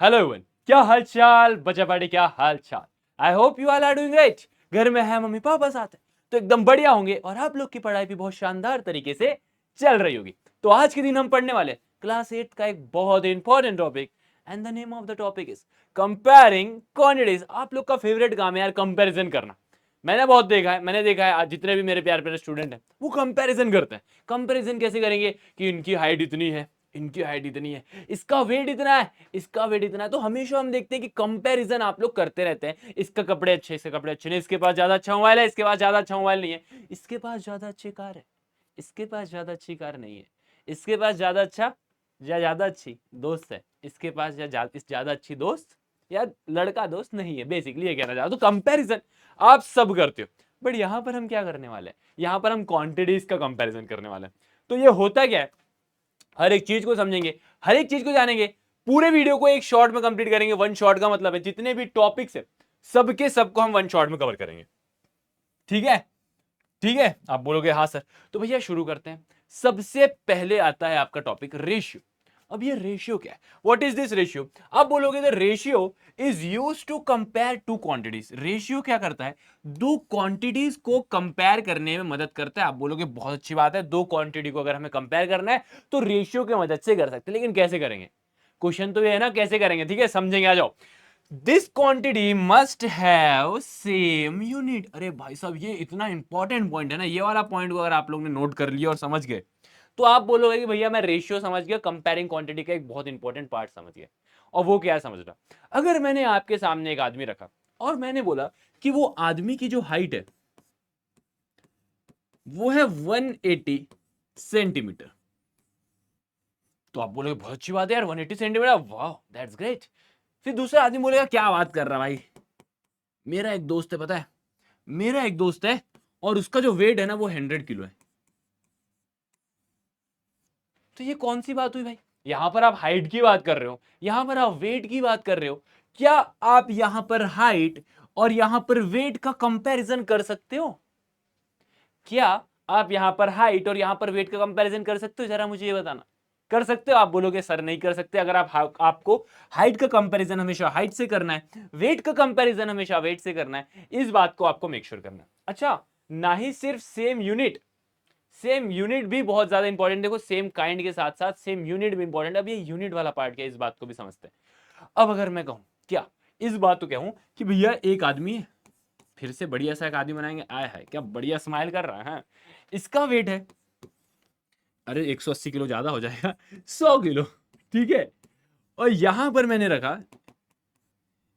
Hello everyone, क्या हाल चाल बच्चा पार्टी, क्या हाल चाल। I hope you all are doing great. घर में है मम्मी पापा साथ है तो एकदम बढ़िया होंगे और आप लोग की पढ़ाई भी बहुत शानदार तरीके से चल रही होगी। तो आज के दिन हम पढ़ने वाले क्लास 8 का एक बहुत important topic and the name of the topic is comparing quantities. आप लोग का फेवरेट काम है यार कंपैरिजन करना। मैंने देखा है आज जितने भी मेरे प्यारे प्यारे स्टूडेंट हैं वो कंपैरिजन करते हैं। कंपैरिजन कैसे करेंगे कि इनकी हाइट इतनी है, इनकी हाइट इतनी है, इसका वेट इतना है, इसका वेट इतना है। तो हमेशा हम देखते हैं कि कंपैरिजन आप लोग करते रहते हैं। इसका कपड़े अच्छे, इसके कपड़े अच्छे नहीं, इसके पास ज्यादा अच्छा मोबाइल है, इसके पास ज्यादा अच्छा मोबाइल नहीं है, इसके पास ज्यादा अच्छी कार है, इसके पास ज्यादा अच्छी कार नहीं है, इसके पास ज्यादा अच्छा या ज्यादा अच्छी दोस्त है, इसके पास ज्यादा अच्छी दोस्त या लड़का दोस्त नहीं है। बेसिकली ये कहना चाहता हूं। तो कंपैरिजन आप सब करते हो, बट यहां पर हम क्या करने वाले हैं, यहां पर हम क्वांटिटीज का कंपैरिजन करने वाले हैं। तो ये होता क्या है, हर एक चीज को समझेंगे, हर एक चीज को जानेंगे, पूरे वीडियो को एक शॉट में कंप्लीट करेंगे। वन शॉट का मतलब है जितने भी टॉपिक्स है सबके सबको हम वन शॉट में कवर करेंगे। ठीक है, ठीक है, आप बोलोगे हाँ सर। तो भैया शुरू करते हैं। सबसे पहले आता है आपका टॉपिक रेशियो। अब ये रेशियो क्या है, व्हाट इज दिस रेशियो? आप बोलोगे the ratio is used to compare two quantities. Ratio क्या करता है, दो क्वांटिटीज को कंपेयर करने में मदद करता है। आप बोलोगे बहुत अच्छी बात है, दो क्वांटिटी को अगर हमें कंपेयर करना है तो रेशियो की मदद से कर सकते हैं, लेकिन कैसे करेंगे? क्वेश्चन तो ये है ना, कैसे करेंगे? ठीक है, समझेंगे, आ जाओ। This quantity must have same unit. अरे भाई साहब, ये इतना इंपॉर्टेंट पॉइंट है ना, ये वाला पॉइंट को अगर आप लोग ने नोट कर लिया और समझ गए तो आप बोलोगे कि भैया मैं रेशियो समझ गया, कंपेयरिंग क्वांटिटी का एक बहुत इंपॉर्टेंट पार्ट समझ गया। और वो क्या समझना, अगर मैंने आपके सामने एक आदमी रखा और मैंने बोला कि वो आदमी की जो हाइट है वो है 180 सेंटीमीटर, तो आप बोलोगे बहुत अच्छी बात है यार, 180 सेंटीमीटर, वाह दैट्स ग्रेट। फिर दूसरा आदमी बोलेगा क्या बात कर रहा भाई, मेरा एक दोस्त है, पता है मेरा एक दोस्त है और उसका जो वेट है ना वो 100 किलो है। तो ये कौन सी बात हुई भाई? यहां पर आप हाइट की बात कर रहे हो, यहां पर आप वेट की बात कर रहे हो। क्या आप यहां पर हाइट और यहां पर वेट का कंपैरिजन कर सकते हो? क्या आप यहां पर हाइट और यहां पर वेट का कंपैरिजन कर सकते हो? जरा मुझे ये बताना, कर सकते हो? आप बोलोगे सर नहीं कर सकते। अगर आपको हाइट का कंपैरिजन हमेशा हाइट से करना है, वेट का कंपैरिजन हमेशा वेट से करना है, इस बात को आपको मेक श्योर करना है। अच्छा, ना ही सिर्फ सेम यूनिट, सेम यूनिट भी बहुत ज्यादा इंपॉर्टेंट। देखो सेम काइंड के साथ साथ सेम यूनिट भी इंपॉर्टेंट है। अब ये यूनिट वाला पार्ट क्या है, इस बात को भी समझते हैं। अब अगर मैं कहूं, क्या इस बात को कहूं कि भैया एक आदमी है, फिर से बढ़िया सा एक आदमी बनाएंगे, आया है क्या बढ़िया स्माइल कर रहा है, इसका वेट है, अरे 180 किलो ज्यादा हो जाएगा, 100 किलो, ठीक है। और यहां पर मैंने रखा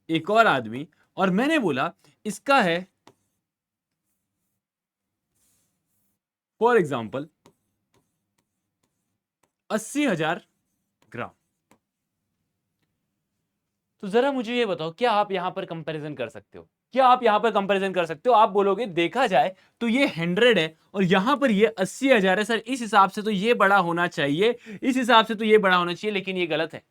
एक और आदमी और मैंने बोला इसका है फॉर एग्जाम्पल 80,000 ग्राम। तो जरा मुझे ये बताओ, क्या आप यहां पर कंपैरिजन कर सकते हो? क्या आप यहां पर कंपैरिजन कर सकते हो? आप बोलोगे देखा जाए तो ये 100 है और यहां पर ये 80,000 है। सर इस हिसाब से तो ये बड़ा होना चाहिए, इस हिसाब से तो ये बड़ा होना चाहिए, लेकिन ये गलत है,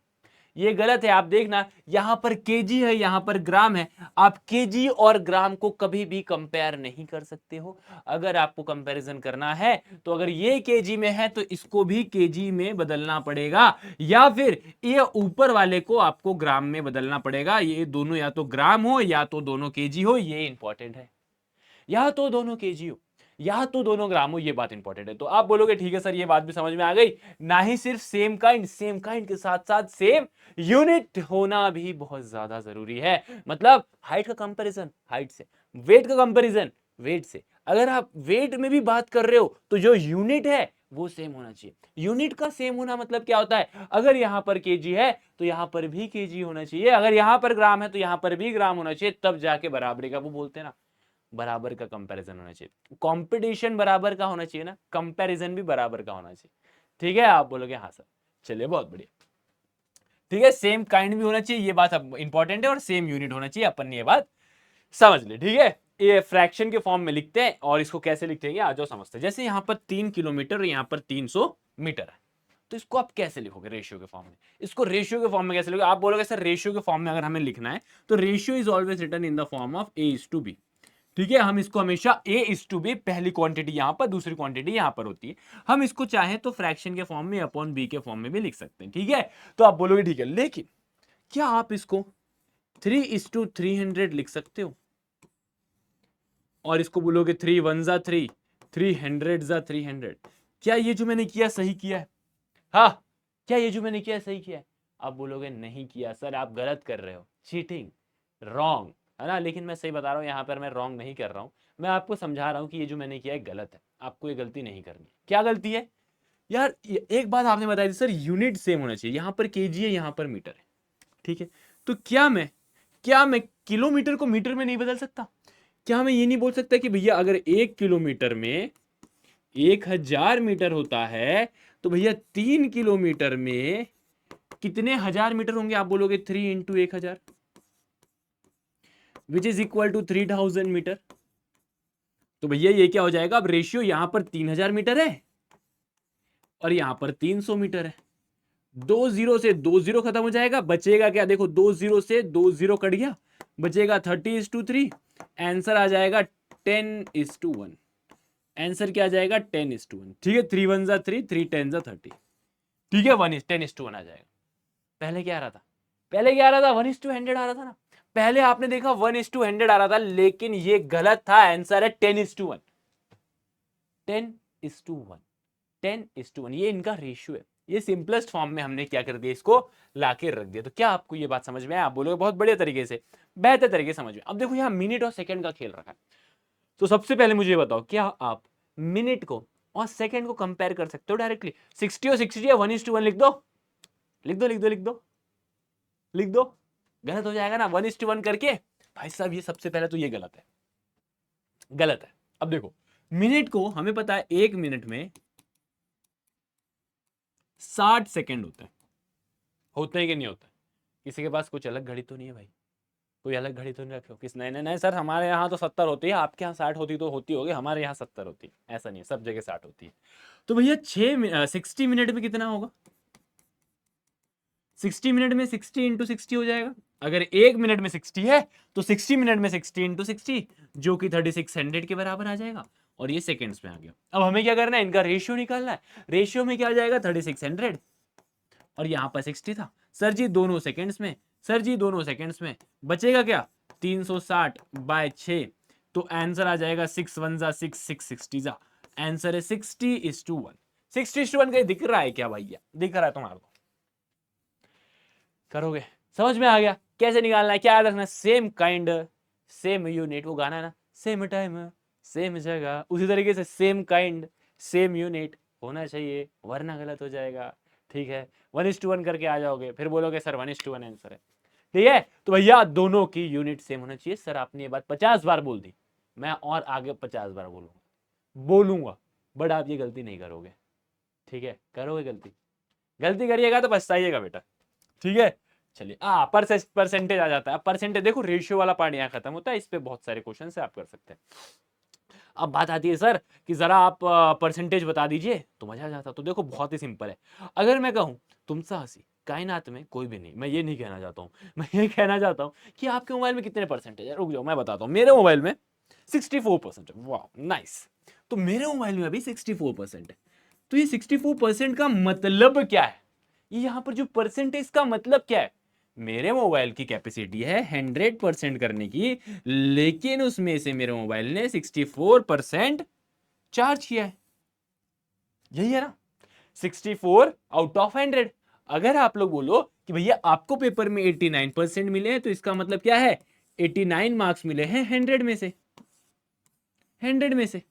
ये गलत है। आप देखना यहां पर केजी है, यहां पर ग्राम है। आप केजी और ग्राम को कभी भी कंपेयर नहीं कर सकते हो। अगर आपको कंपैरिजन करना है तो अगर ये केजी में है तो इसको भी केजी में बदलना पड़ेगा, या फिर ये ऊपर वाले को आपको ग्राम में बदलना पड़ेगा। ये दोनों या तो ग्राम हो या तो दोनों केजी हो, ये इंपॉर्टेंट है। या तो दोनों केजी हो या तो दोनों ग्राम हो, ये बात इंपॉर्टेंट है। तो आप बोलोगे ठीक है सर, ये बात भी समझ में आ गई। ना ही सिर्फ सेम काइंड, सेम काइंड के साथ साथ सेम यूनिट होना भी बहुत ज्यादा जरूरी है। मतलब हाइट का कंपैरिजन हाइट से, वेट का कंपैरिजन वेट से। अगर आप वेट में भी बात कर रहे हो तो जो यूनिट है वो सेम होना चाहिए। यूनिट का सेम होना मतलब क्या होता है, अगर यहां पर केजी है तो यहां पर भी केजी होना चाहिए, अगर यहां पर ग्राम है तो यहां पर भी ग्राम होना चाहिए, तब जाके बराबरी का वो बोलते हैं ना, बराबर का कंपैरिजन होना चाहिए। कंपटीशन बराबर का होना चाहिए ना, कंपैरिजन भी बराबर का होना चाहिए। ठीक है, आप बोलोगे हाँ सर, चलिए बहुत बढ़िया। ठीक है, सेम काइंड भी होना चाहिए, ये बात अब इंपॉर्टेंट है, और सेम यूनिट होना चाहिए, अपन ने ये बात समझ ली। ठीक है, ये फ्रैक्शन के फॉर्म में लिखते हैं और इसको कैसे लिखते हैं आ जाओ समझते हैं। जैसे यहां पर 3 किलोमीटर और यहां पर 300 मीटर है, तो इसको आप कैसे लिखोगे रेशियो के फॉर्म में? इसको रेशियो के फॉर्म में कैसे लिखोगे? आप बोलोगे सर रेशियो के फॉर्म में अगर हमें लिखना है तो ratio is always written in the form of A:B। ठीक है, हम इसको हमेशा A:B, पहली क्वांटिटी यहां पर दूसरी क्वांटिटी यहां पर होती है। हम इसको चाहे तो फ्रैक्शन के फॉर्म में अपॉन बी के फॉर्म में भी लिख सकते हैं। ठीक है, तो आप बोलोगे ठीक है, लेकिन क्या आप इसको 3:300 लिख सकते हो? और इसको बोलोगे 3 1 जा 3, 300 जा 300। क्या ये जो मैंने किया सही किया है? हाँ, क्या ये जो मैंने किया सही किया है? आप बोलोगे नहीं किया सर, आप गलत कर रहे हो, चीटिंग, रॉन्ग, है ना। लेकिन मैं सही बता रहा हूँ, यहाँ पर मैं रॉन्ग नहीं कर रहा हूँ, मैं आपको समझा रहा हूँ कि ये जो मैंने किया है गलत है, आपको ये गलती नहीं करनी। क्या गलती है यार? एक बात आपने बताई थी सर, यूनिट सेम होना चाहिए, यहाँ पर केजी है, यहाँ पर मीटर है, ठीक है। तो क्या मैं किलोमीटर को मीटर में नहीं बदल सकता? क्या मैं ये नहीं बोल सकता कि भैया अगर 1 किलोमीटर में 1000 मीटर होता है, तो भैया 3 किलोमीटर में कितने हजार मीटर होंगे? आप बोलोगे 3 into 1000, which is equal to 3000 metre. तो भैया ये क्या हो जाएगा? अब रेशियो यहां पर 3000 मीटर है और यहां पर 300 मीटर है। 2 जीरो से 2 जीरो खत्म हो जाएगा, बचेगा क्या? देखो 2 जीरो से 2 जीरो कट गया, बचेगा 30:3। आंसर आ जाएगा 10:1। आंसर क्या आ जाएगा? 10:1। ठीक है, 3 1 जा 3, 3 10 जा 30। ठीक है, 10:1 आ जाएगा। पहले क्या आ रहा था? पहले क्या आ रहा था? 1:100 आ रहा था ना। पहले आपने देखा 1:100 आ रहा था, लेकिन ये गलत था। आंसर है 10:1। 10:1, 10:1, ये इनका रेशियो है। ये सिंपलेस्ट फॉर्म में हमने क्या कर दिया, इसको लाके रख दिया। तो क्या आपको ये बात समझ में आया? आप बोलोगे बहुत बढ़िया तरीके से, बेहतर तरीके से समझ में। अब देखो यहाँ मिनट और सेकंड का खेल रखा है। तो सबसे पहले मुझे बताओ, क्या आप मिनट को और सेकंड को कंपेयर कर सकते हो डायरेक्टली? 60 और 60 या 1:1 लिख दो, लिख दो, लिख दो, लिख दो, लिख दो। गलत हो जाएगा ना 1:1 करके? भाई साहब ये सबसे पहले तो ये गलत है, गलत है। अब देखो मिनट को हमें पता है 1 मिनट में 60 सेकंड होते हैं कि नहीं होते? किसी के पास कुछ अलग घड़ी तो नहीं है भाई? कोई अलग घड़ी तो नहीं रखे हो? किस नहीं नहीं नहीं सर, हमारे यहाँ तो 70 होती है, आपके यहाँ 60 होती तो होती होगी, हमारे यहाँ 70 होती है। ऐसा नहीं है, सब जगह 60 होती है। तो भैया 60 मिनट में कितना होगा? 60 मिनट में 60 इंटू 60 हो जाएगा। अगर 1 मिनट में 60 है तो 60 मिनट में 60 इंटू 60, जो कि 3600 के बराबर आ जाएगा। और ये सेकेंड्स में आ गया। अब हमें क्या करना है? इनका रेशियो निकालना है। रेशियो में क्या आ जाएगा? 3600 और यहां पर 60 था। सर जी दोनों सेकेंड्स में, सर जी दोनों सेकेंड्स में, बचेगा क्या? 360/6। तो आंसर आ जाएगा 6 1 जा 6, 6 60 जा। आंसर है 60:1। 60:1 कहीं दिख रहा है क्या भैया? दिख रहा है तुम्हारे को? करोगे? समझ में आ गया कैसे निकालना है? क्या याद रखना? सेम काइंड सेम यूनिट, वो गाना है ना, सेम टाइम सेम जगह, उसी तरीके से सेम काइंड सेम यूनिट होना चाहिए, वरना गलत हो जाएगा। ठीक है, 1:1 करके आ जाओगे, फिर बोलोगे सर 1:1 आंसर है। ठीक है, तो भैया दोनों की यूनिट सेम होना चाहिए। सर आपने ये बात 50 बार बोल दी, मैं और आगे 50 बार बोलूंगा, बट आप ये गलती नहीं करोगे। ठीक है, करोगे गलती? गलती करिएगा तो पछताइएगा बेटा। ठीक है, चलिए परसेंटेज आ जाता है। अब परसेंटेज देखो, रेशियो वाला पार्ट यहाँ खत्म होता है, इस पे बहुत सारे क्वेश्चन से आप कर सकते हैं। अब बात आती है सर कि जरा आप परसेंटेज बता दीजिए तो मजा आ जाता। तो देखो बहुत ही सिंपल है। अगर मैं कहूं तुमसा हंसी कायनात में कोई भी नहीं, मैं ये नहीं कहना चाहता हूं, मैं ये कहना चाहता हूं कि आपके मोबाइल में कितने परसेंटेज है। रुक जाओ मैं बताता हूं। मेरे मोबाइल में 64% है। वाह नाइस। तो मेरे मोबाइल में अभी 64% है। तो ये 64% का मतलब क्या है? ये यहां पर जो परसेंटेज का मतलब क्या है? मेरे मोबाइल की कैपेसिटी है 100% करने की, लेकिन उसमें से मेरे मोबाइल ने 64% चार्ज किया है। यही है ना, 64 आउट ऑफ 100। अगर आप लोग बोलो कि भैया आपको पेपर में 89% मिले हैं, तो इसका मतलब क्या है? 89 मार्क्स मिले हैं 100 में से। 100 में से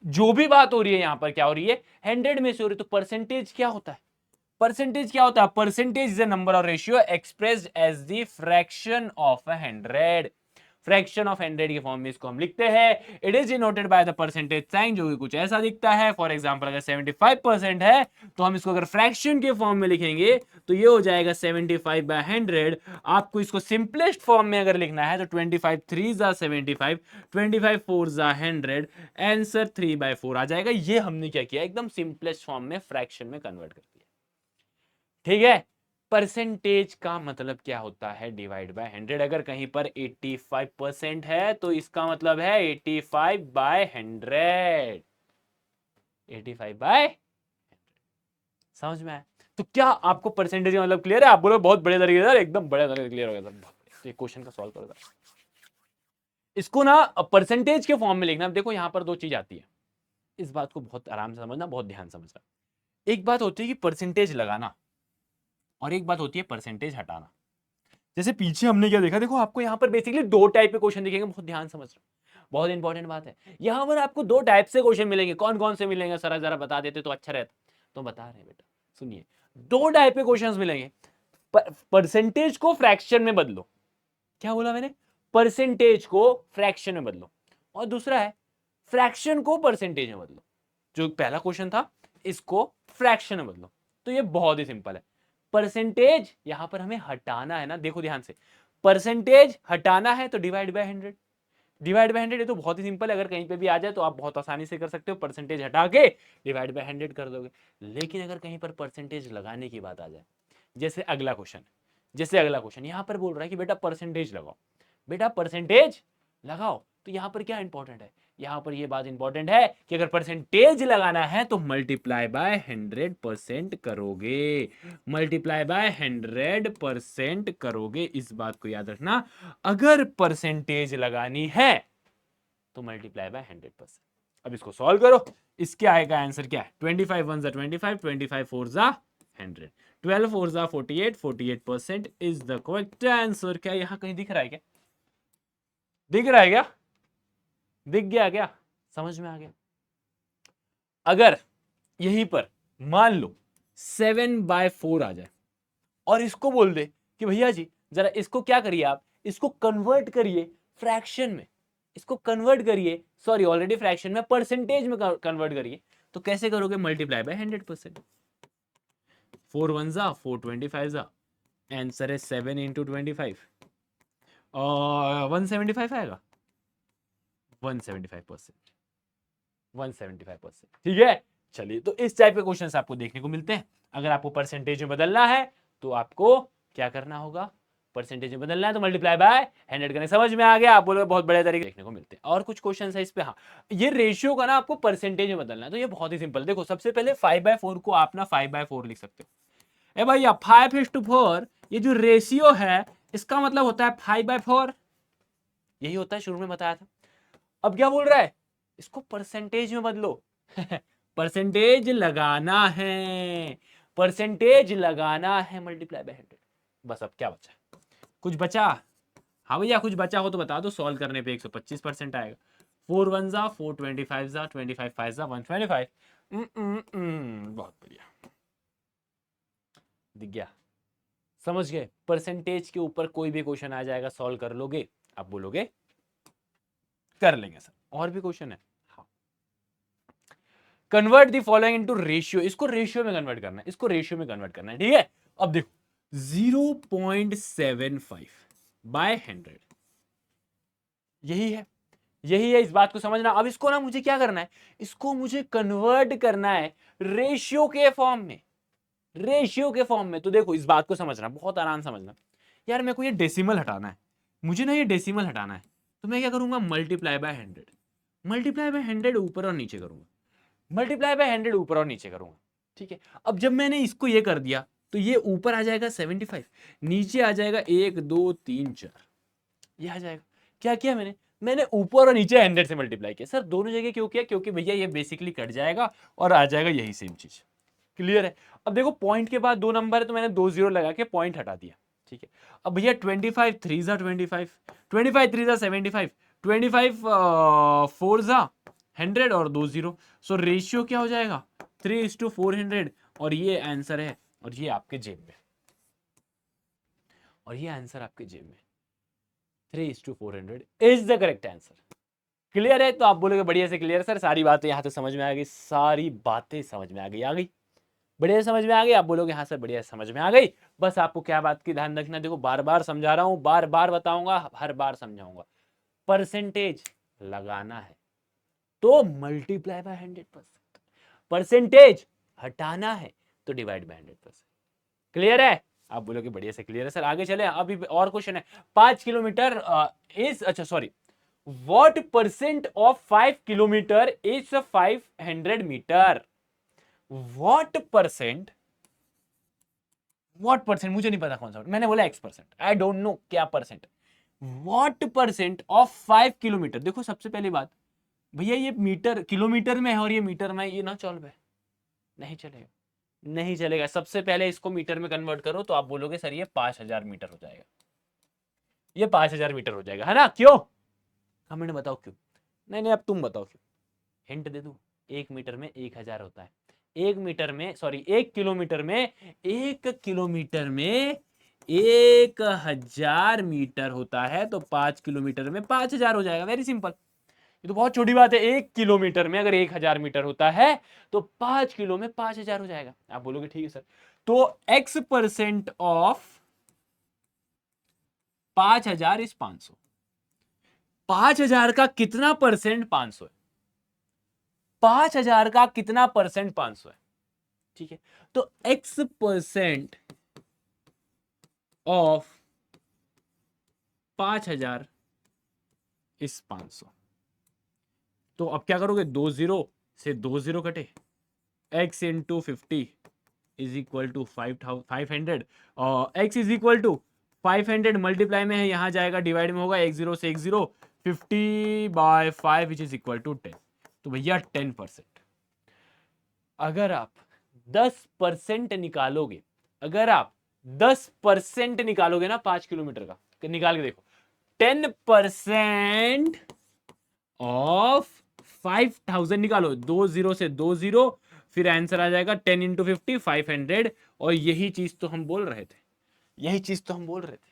जो भी बात हो रही है यहां पर क्या हो रही है? 100 में से हो रही है। तो परसेंटेज क्या होता है? परसेंटेज क्या होता है? Percentage is a number or ratio expressed as the fraction of 100। Fraction of 100 के फॉर्म में इसको हम लिखते हैं। It is denoted by the percentage sign, जो कि कुछ ऐसा दिखता है। फॉर एग्जांपल अगर 75% है तो हम इसको अगर फ्रैक्शन के फॉर्म में लिखेंगे तो ये हो जाएगा 75/100। आपको इसको सिंपलेस्ट फॉर्म में अगर लिखना है तो 25 3 जा 75, 25 4 जा 100, आंसर 3/4 आ जाएगा। ये हमने क्या किया? एकदम सिंपलेस्ट फॉर्म में फ्रैक्शन में कन्वर्ट कर दिया। ठीक है, परसेंटेज का मतलब क्या होता है? Divide by 100। अगर कहीं पर 85% है तो इसका मतलब है 85/100। 85/100 समझ में आया? तो क्या आपको परसेंटेज का मतलब क्लियर है? आप बोलो बहुत बड़े तरीके से, एकदम बड़े तरीके से क्लियर हो गया सर। तो ये क्वेश्चन का सॉल्व करो। इसको ना परसेंटेज के फॉर्म में लिखना। देखो यहां पर दो चीज आती है, इस बात को बहुत आराम से समझना, बहुत ध्यान से समझना। एक बात होती है कि परसेंटेज लगाना, और एक बात होती है परसेंटेज हटाना। जैसे पीछे हमने क्या देखा, देखो आपको यहाँ पर बेसिकली दो टाइप के क्वेश्चन दिखेंगे, बहुत ध्यान समझना, बहुत इंपॉर्टेंट बात है। यहाँ पर आपको दो टाइप से क्वेश्चन मिलेंगे। कौन कौन से मिलेंगे सर, जरा बता देते तो अच्छा रहता। तो बता रहे हैं बेटा, सुनिए, दो टाइप के क्वेश्चन मिलेंगे। परसेंटेज को फ्रैक्शन में बदलो। क्या बोला मैंने? परसेंटेज को फ्रैक्शन में बदलो। और दूसरा है फ्रैक्शन को परसेंटेज में बदलो। जो पहला क्वेश्चन था, इसको फ्रैक्शन में बदलो। तो ये बहुत ही सिंपल है। परसेंटेज यहां पर हमें हटाना है ना, देखो ध्यान से, परसेंटेज हटाना है तो डिवाइड बाय 100। डिवाइड बाय 100 ये तो बहुत ही सिंपल है, अगर कहीं पे भी आ जाए तो आप बहुत आसानी से कर सकते हो, परसेंटेज हटा के डिवाइड बाय 100 कर दोगे। लेकिन अगर कहीं पर परसेंटेज लगाने की बात आ जाए, जैसे अगला क्वेश्चन यहां पर बोल रहा है कि बेटा परसेंटेज लगाओ, बेटा परसेंटेज लगाओ, तो यहां पर क्या इंपॉर्टेंट है? यहां पर ये बात इंपॉर्टेंट है कि अगर परसेंटेज लगाना है तो मल्टीप्लाई बाय 100% करोगे, मल्टीप्लाई बाय 100% करोगे। इस बात को याद रखना, अगर परसेंटेज लगानी है तो मल्टीप्लाई बाय 100%। अब इसको सॉल्व करो, इसके आएगा आंसर क्या है? 25 1 25, 25 4 100, 12 4 48, 48% इज द करेक्ट आंसर। क्या यहां कहीं दिख रहा है क्या? दिख रहा है क्या? दिख गया क्या? समझ में आ गया? अगर यहीं पर मान लो 7/4 आ जाए और इसको बोल दे कि भैया जी जरा इसको क्या करिए, आप इसको कन्वर्ट करिए फ्रैक्शन में, इसको कन्वर्ट करिए, सॉरी ऑलरेडी फ्रैक्शन में, परसेंटेज में कन्वर्ट करिए। तो कैसे करोगे? Multiply by 100%। 4 1 4 25 आंसर है 7 इंटू 25 और 175 आएगा, 175%, 175%। ठीक है, चलिए, तो इस टाइप के क्वेश्चंस आपको देखने को मिलते हैं। अगर आपको परसेंटेज में बदलना है तो आपको क्या करना होगा? परसेंटेज में बदलना है तो मल्टीप्लाई बाय 100 करने। समझ में आ गया? आप बोलोगे बहुत बड़े तरीके देखने को मिलते हैं। और कुछ क्वेश्चन है इस पे। हाँ, ये रेशियो का ना आपको परसेंटेज में बदलना है तो ये बहुत ही सिंपल। देखो सबसे पहले 5/4 को आप ना 5/4 लिख सकते हो। ए भैया 5:4 ये जो रेशियो है इसका मतलब होता है 5/4, यही होता है, शुरू में बताया था। अब क्या बोल रहा है? इसको परसेंटेज में बदलो। परसेंटेज लगाना है, परसेंटेज लगाना है, मल्टीप्लाई बाय 100। बस अब क्या बचा? कुछ बचा? हाँ भैया कुछ बचा हो तो बता दो, सॉल्व करने पे 125% आएगा। 4 1 4 25 25 5 125। बहुत बढ़िया, दिख गया? समझ गए? परसेंटेज के ऊपर कोई भी क्वेश्चन आ जाएगा, सॉल्व कर लोगे, आप बोलोगे कर लेंगे सर। और भी क्वेश्चन है? हाँ, convert the following into ratio. इसको रेशियो में कन्वर्ट करना है, इसको रेशियो में कन्वर्ट करना है। ठीक है, अब देखो 0.75 बाय 100, यही है, यही है, इस बात को समझना। अब इसको ना मुझे क्या करना है? इसको मुझे कन्वर्ट करना है रेशियो के फॉर्म में, रेशियो के फॉर्म में। तो देखो इस बात को समझना, बहुत आराम समझना। यार मेरे को ये डेसिमल हटाना है, मुझे ना ये डेसिमल हटाना है, तो मैं क्या करूंगा? मल्टीप्लाई बाय 100, मल्टीप्लाई बाय 100 ऊपर और नीचे करूंगा, मल्टीप्लाई बाय 100 ऊपर और नीचे करूंगा। ठीक है, अब जब मैंने इसको ये कर दिया तो ये ऊपर आ जाएगा 75, नीचे आ जाएगा 1 2 3 4, ये आ जाएगा। क्या किया मैंने? मैंने ऊपर और नीचे 100 से मल्टीप्लाई किया। सर दोनों जगह क्यों किया? क्योंकि भैया ये बेसिकली कट जाएगा और आ जाएगा यही सेम चीज। क्लियर है? अब देखो पॉइंट के बाद दो नंबर है तो मैंने 2 0 लगा के पॉइंट हटा दिया। ठीक है, अब भैया 25 3 25, 25 3 75, 25 4 100 और 2 0। सो रेशियो क्या हो जाएगा? 3:400। और ये आंसर है, और ये आपके जेब में, और ये आंसर आपके जेब में 3:400 is the correct answer. Clear है? तो आप बोलोगे बढ़िया से क्लियर सर, सारी बातें यहां से समझ में आ गई, सारी बातें समझ में आ गई, बढ़िया समझ में आ गई। आप बोलोगे हाँ सर बढ़िया समझ में आ गई। बस आपको क्या बात की ध्यान रखना, देखो बार बार समझा रहा हूं, बार बार बताऊंगा, हर बार समझाऊंगा। परसेंटेज लगाना है तो मल्टीप्लाई बाय 100%, परसेंटेज हटाना है तो डिवाइड बाय 100%। क्लियर है? आप बोलोगे बढ़िया से क्लियर है सर। आगे चले, अभी और क्वेश्चन है। 5 किलोमीटर इज, अच्छा sorry, what percent of 5 kilometre is 500 metre? What percent what percent, मुझे नहीं पता कौन सा, मैंने बोला x%, आई डोंट नो क्या percent, what percent of 5 kilometre. देखो सबसे पहली बात भैया, ये मीटर किलोमीटर में है और ये मीटर में, ये ना चल है, नहीं चलेगा, नहीं चलेगा। सबसे पहले इसको मीटर में कन्वर्ट करो तो आप बोलोगे सर ये 5000 मीटर हो जाएगा, ये 5000 मीटर हो जाएगा, है ना? क्यों? कमेंट में बताओ क्यों। नहीं नहीं अब तुम बताओ क्यों। हिंट दे दूं, 1 मीटर में 1000 होता है, 1 मीटर में सॉरी 1 किलोमीटर में, 1 किलोमीटर में 1000 मीटर होता है, तो 5 किलोमीटर में 5000 हो जाएगा। वेरी सिंपल, ये तो बहुत छोटी बात है। 1 किलोमीटर में अगर 1000 मीटर होता है तो 5 किलो में 5000 हो जाएगा। आप बोलोगे ठीक है सर, तो x% ऑफ 5000 इज 500। 5000 का कितना परसेंट 500 है? 5000 का कितना परसेंट 500 है? ठीक है, तो x% ऑफ 5000 इज 500। तो अब क्या करोगे, 20 से 20 कटे, x into 50 is equal to 500, और x is equal to 500 multiply में है, यहां जाएगा डिवाइड में होगा, 10 से 10, 50/5 विच इज इक्वल टू 10। तो भैया 10%। अगर आप 10% निकालोगे, अगर आप 10% निकालोगे ना 5 किलोमीटर का, निकाल के देखो, 10% ऑफ 5000 निकालो, 20 से 20, फिर आंसर आ जाएगा 10 इंटू 50 500। और यही चीज तो हम बोल रहे थे, यही चीज तो हम बोल रहे थे।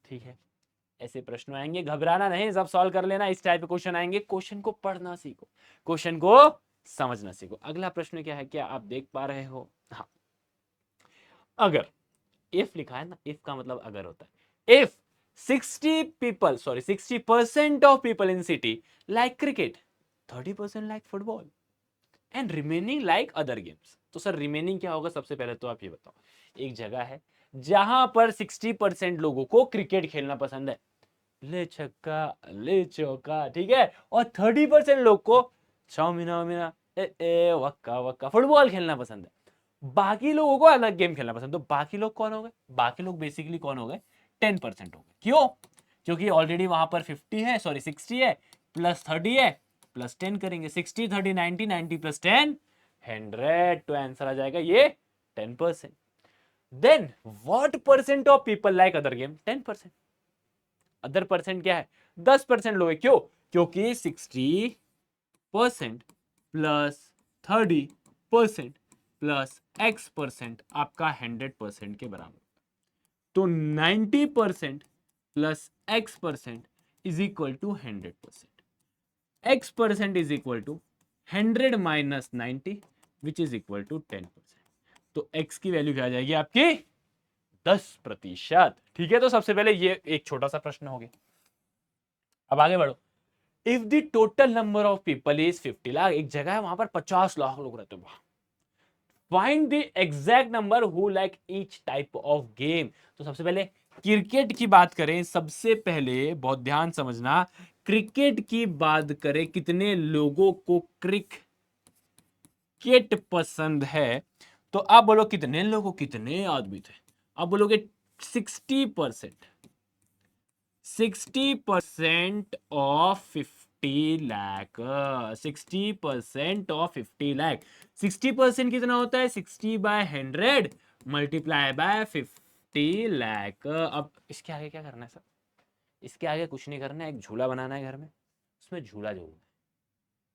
ठीक है, ऐसे प्रश्न आएंगे, घबराना नहीं, सब सॉल्व कर लेना। इस टाइप के क्वेश्चन आएंगे, क्वेश्चन को पढ़ना सीखो, क्वेश्चन को समझना सीखो। अगला प्रश्न क्या है, क्या आप देख पा रहे हो? हाँ, अगर इफ लिखा है ना, इफ का मतलब अगर होता है। If 60% of people in city like cricket, 30% like football and remaining like other games. तो सर रिमेनिंग क्या होगा? सबसे पहले तो आप ये बताओ, एक जगह है जहां पर 60% लोगों को क्रिकेट खेलना पसंद है, ले छक्का ले चौका, ठीक है, और 30% लोग को चाउमीना मीना वक्का वक्का फुटबॉल खेलना पसंद है, बाकी लोगों को अलग गेम खेलना पसंद। तो बाकी लोग कौन हो गए? बाकी लोग बेसिकली कौन हो गए? 10% हो गए। क्यों? क्योंकि ऑलरेडी वहां पर 50 है, सॉरी 60 है, प्लस 30 है, प्लस 10 करेंगे, 60 30 90, 90 प्लस 10 100। तो आंसर आ जाएगा ये 10%। Then what percent of people like other game? 10%। Other percent क्या है? 10% लोग। क्यों? क्योंकि 60% प्लस 30% प्लस x% आपका 100% के बराबर। तो 90% plus x% is equal to 100%। x% is equal to 100 minus 90 which is equal to 10%। तो x की वैल्यू क्या आ जाएगी आपकी? 10%। ठीक है, तो सबसे पहले ये एक छोटा सा प्रश्न हो गया। अब आगे बढ़ो। If the total number of people is 50 lakh, एक जगह है वहां पर 50 लाख लोग रहते हैं, find the exact number who like each type of game. तो सबसे पहले क्रिकेट की बात करें, सबसे पहले बहुत ध्यान समझना, क्रिकेट की बात करें, कितने लोगों को क्रिकेट पसंद है, तो आप बोलो कितने लोगों, कितने आदमी थे? आप बोलोगे 60%। 60% ऑफ 50 लाख, 60% ऑफ 50 लाख। 60% कितना होता है? 60/100 मल्टीप्लाई बाय 50 लाख। अब इसके आगे क्या करना है सर? इसके आगे कुछ नहीं करना है, एक झूला बनाना है घर में, उसमें झूला झूलना है।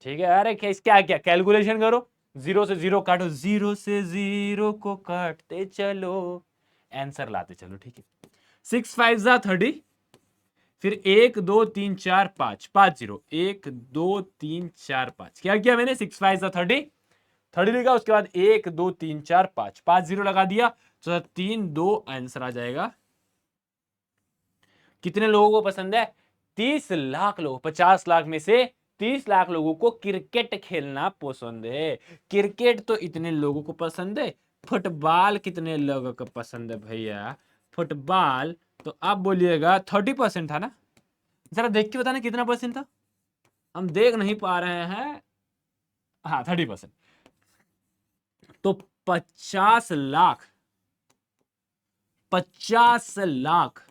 ठीक है, अरे क्या इसके आगे क्या, कैलकुलेशन करो, 0 से 0 काटो, 0 से 0 को काटते चलो, आंसर लाते चलो। ठीक है, 6 5 जा 30, फिर 1 2 3 4 5, 5 0, 1 2 3 4 5, क्या किया मैंने? 6 5 30 लिखा, उसके बाद 1 2 3 4 5, 5 0 लगा दिया, तो 3 2 आंसर आ जाएगा। कितने लोगों को पसंद है? 30 लाख लोग। 50 लाख में से 30 लाख लोगों को क्रिकेट खेलना पसंद है। क्रिकेट तो इतने लोगों को पसंद है। फुटबॉल कितने लोगों को पसंद है भैया? फुटबॉल तो आप बोलिएगा 30% था ना, जरा देख के बताना कितना परसेंट था, हम देख नहीं पा रहे हैं। हाँ 30%। तो 50 लाख 50 लाख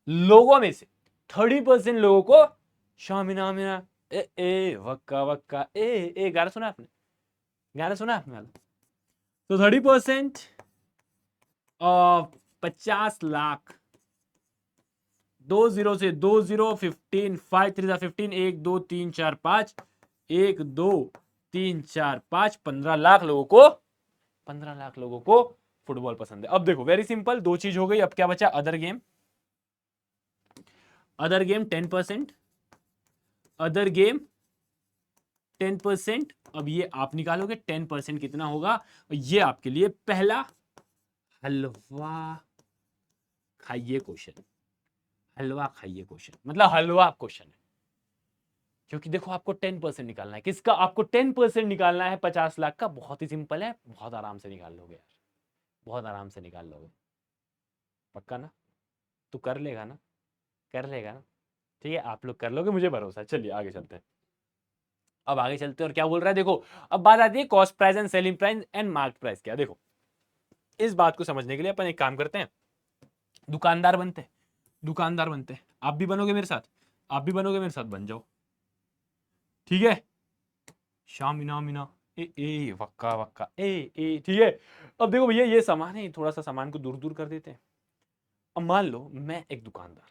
लोगों में से 30% लोगों को शामिना मिना ए ए वक्का वक्का ए गाना सुना आपने? गाना सुना आपने वाला? तो 30% ऑफ 50 लाख, 20 से 20 15 5 3 15 1 2 3 4 5 1 2 3 4 5 15 लाख लोगों को 15 लाख लोगों को फुटबॉल पसंद है। अब देखो वेरी सिंपल, दो चीज हो गई। अब क्या बचा? Other game. Other game 10%, other game 10%। अब ये आप निकालोगे 10% कितना होगा, ये आपके लिए पहला हलवा खाइए क्वेश्चन। हलवा खाइए क्वेश्चन मतलब हलवा क्वेश्चन है, क्योंकि देखो आपको 10% निकालना है। किसका? आपको 10% निकालना है 50 लाख का। बहुत ही सिंपल है, बहुत आराम से निकाल लोगे यार, बहुत आराम से निकाल लोगे। पक्का ना? तू कर लेगा ना? कर लेगा ना? ठीक है, आप लोग कर लोगे, मुझे भरोसा है। चलिए आगे चलते हैं। अब आगे चलते हैं और क्या बोल रहा है देखो। अब बात आती है cost price and selling price and market price क्या। देखो इस बात को समझने के लिए अपन एक काम करते हैं, दुकानदार बनते हैं। दुकानदार बनते हैं, आप भी बनोगे मेरे साथ, आप भी बनोगे मेरे साथ, बन जाओ। ठीक है, शामिना मिना ए वक्का वक्का ए ठीक है। अब देखो भैया ये सामान है, थोड़ा सा सामान को दूर दूर कर देते हैं। अब मान लो मैं एक दुकानदार,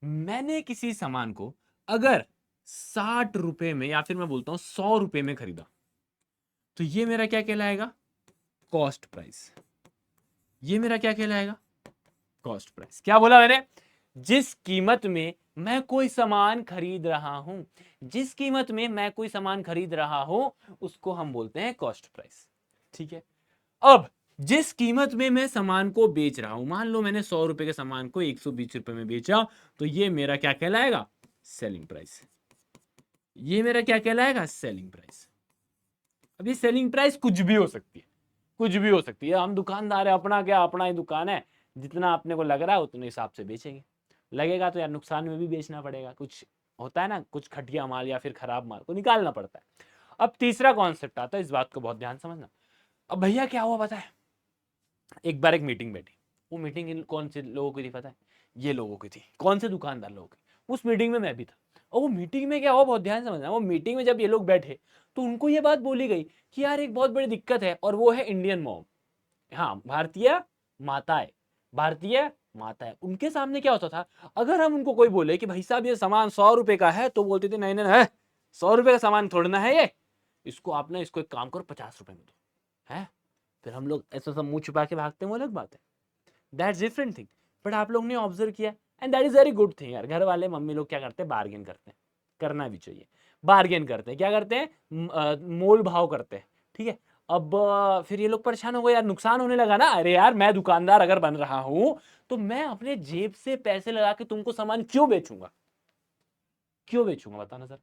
मैंने किसी सामान को अगर 60 रुपए में या फिर मैं बोलता हूं 100 रुपए में खरीदा, तो ये मेरा क्या कहलाएगा? Cost price. ये मेरा क्या कहलाएगा? Cost price. क्या बोला मैंने? जिस कीमत में मैं कोई सामान खरीद रहा हूं, जिस कीमत में मैं कोई सामान खरीद रहा हूं, उसको हम बोलते हैं कॉस्ट प्राइस। ठीक है, अब जिस कीमत में मैं सामान को बेच रहा हूं, मान लो मैंने 100 रुपए के सामान को 120 रुपए में बेचा, तो ये मेरा क्या कहलाएगा? Selling price. ये मेरा क्या कहलाएगा? Selling price. अब ये सेलिंग प्राइस कुछ भी हो सकती है, कुछ भी हो सकती है। हम दुकानदार है, अपना क्या, अपना ही दुकान है, जितना अपने को लग रहा है उतने हिसाब से बेचेंगे। लगेगा तो यार नुकसान में भी बेचना पड़ेगा, कुछ होता है ना, कुछ घटिया माल या फिर खराब माल को निकालना पड़ता है। अब तीसरा कॉन्सेप्ट आता है, इस बात को बहुत ध्यान समझना। अब भैया क्या हुआ पता है, एक बार एक मीटिंग बैठी। वो मीटिंग कौन से लोगों की थी पता है? ये लोगों की थी। कौन से? दुकानदार लोगों की। उस मीटिंग में मैं भी था। और वो मीटिंग में क्या हुआ, बहुत ध्यान समझना। वो मीटिंग में जब ये लोग बैठे तो उनको ये बात बोली गई कि यार एक बहुत बड़ी दिक्कत है, और वो है इंडियन मॉम। हाँ, भारतीय माताएं, भारतीय माताएं। उनके सामने क्या होता था, अगर हम उनको कोई बोले कि भाई साहब ये सामान 100 रुपए का है, तो बोलते थे नहीं नहीं नहीं, 100 रुपए का सामान थोड़ना है ये, इसको आप ना, इसको एक काम करो 50 रुपए में दो। है, फिर हम लोग ऐसा सब मुंह छुपा के भागते हैं, वो अलग बात है, दैट्स डिफरेंट थिंग। बट आप लोग ने ऑब्जर्व किया, and that is very good thing यार। घर वाले मम्मी लोग क्या करते हैं, बार्गेन करते हैं, करना भी चाहिए। बार्गेन करते हैं, क्या करते हैं, मोल भाव करते हैं। ठीक है, अब फिर ये लोग परेशान हो गए यार, नुकसान होने लगा ना। अरे यार मैं दुकानदार अगर बन रहा हूं, तो मैं अपने जेब से पैसे लगा के तुमको सामान क्यों बेचूंगा? क्यों बेचूंगा बताना सर?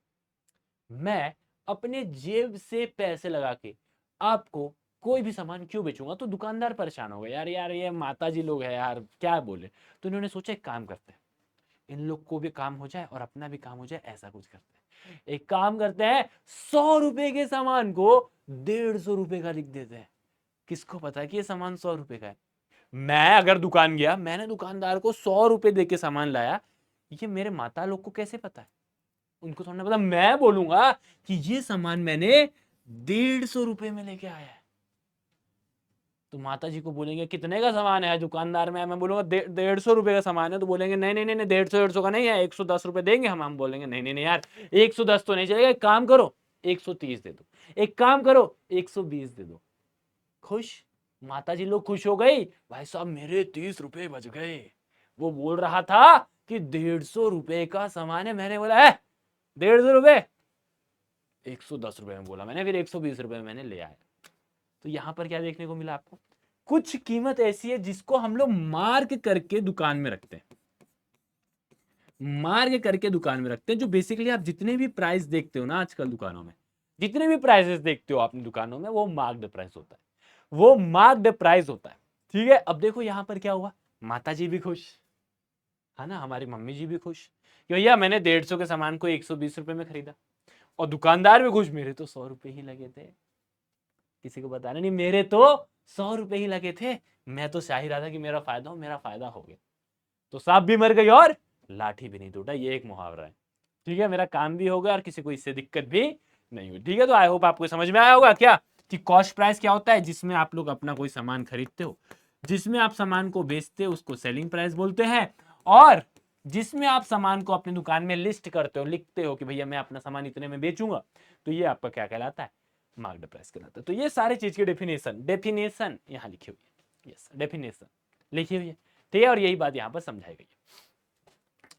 मैं अपने जेब से पैसे लगा के आपको कोई भी सामान क्यों बेचूंगा? तो दुकानदार परेशान हो गए, यार यार ये माताजी लोग हैं यार, क्या बोले। तो इन्होंने सोचा एक काम करते हैं, इन लोग को भी काम हो जाए और अपना भी काम हो जाए, ऐसा कुछ करते हैं। एक काम करते हैं, 100 रुपए के सामान को 150 रुपए का लिख देते हैं। किसको पता है कि ये सामान 100 रुपए का है? मैं अगर दुकान गया, मैंने दुकानदार को 100 रुपए दे के सामान लाया, ये मेरे माता लोग को कैसे पता है? उनको थोड़ा पता। मैं बोलूंगा कि ये सामान मैंने 150 रुपए में लेके आया है, तो माता जी को बोलेंगे कितने का सामान है? दुकानदार में मैं बोलूंगा 150 रुपए का सामान है, तो बोलेंगे नहीं नहीं नहीं 150 का नहीं है, 110 रुपए देंगे हम बोलेंगे नहीं नहीं नहीं यार 110 तो नहीं चलेगा, एक काम करो 130 दे दो, एक काम करो 120 दे दो। खुश? माता जी लोग खुश हो गई, भाई साहब मेरे 30 रुपए बच गए। वो बोल रहा था कि 150 रुपए का सामान है, मैंने बोला है 150 रुपए, 110 रुपए में बोला मैंने, फिर 120 रुपए में मैंने ले आया। तो यहां पर क्या देखने को मिला आपको? कुछ कीमत ऐसी है जिसको हम लोग मार्क करके दुकान में रखते हैं, मार्क करके दुकान में रखते हैं। जो बेसिकली आप जितने भी प्राइस देखते हो ना आजकल दुकानों में, जितने भी प्राइसेस देखते हो अपनी दुकानों में, वो मार्क्ड प्राइस होता है, वो मार्क्ड प्राइस होता है। ठीक है, अब देखो यहां पर क्या हुआ, माता जी भी खुश है ना, हमारी मम्मी जी भी खुश कि भैया मैंने 150 के सामान को 120 रुपए में खरीदा, और दुकानदार भी खुश, मेरे तो 100 रुपए ही लगे थे, किसी को बताना नहीं, मेरे तो 100 रुपए ही लगे थे, मैं तो चाह ही रहा था कि मेरा फायदा हो, मेरा फायदा हो गया। तो सांप भी मर गई और लाठी भी नहीं टूटा, ये एक मुहावरा है। ठीक है, मेरा काम भी होगा और किसी को इससे दिक्कत भी नहीं हुई। ठीक है, तो आई होप आपको समझ में आया होगा क्या कि कॉस्ट प्राइस क्या होता है, जिसमें आप लोग अपना कोई सामान खरीदते हो, जिसमें आप सामान को बेचते हो उसको सेलिंग प्राइस बोलते हैं, और जिसमें आप सामान को अपनी दुकान में लिस्ट करते हो, लिखते हो कि भैया मैं अपना सामान इतने में बेचूंगा, तो ये आपका क्या कहलाता है, मार्क्ड प्राइस कहलाता है। तो ये सारी चीज की डेफिनेशन यहाँ लिखी हुई है, यस डेफिनेशन लिखी हुई है। ठीक है, और यही बात यहाँ पर समझाई गई है।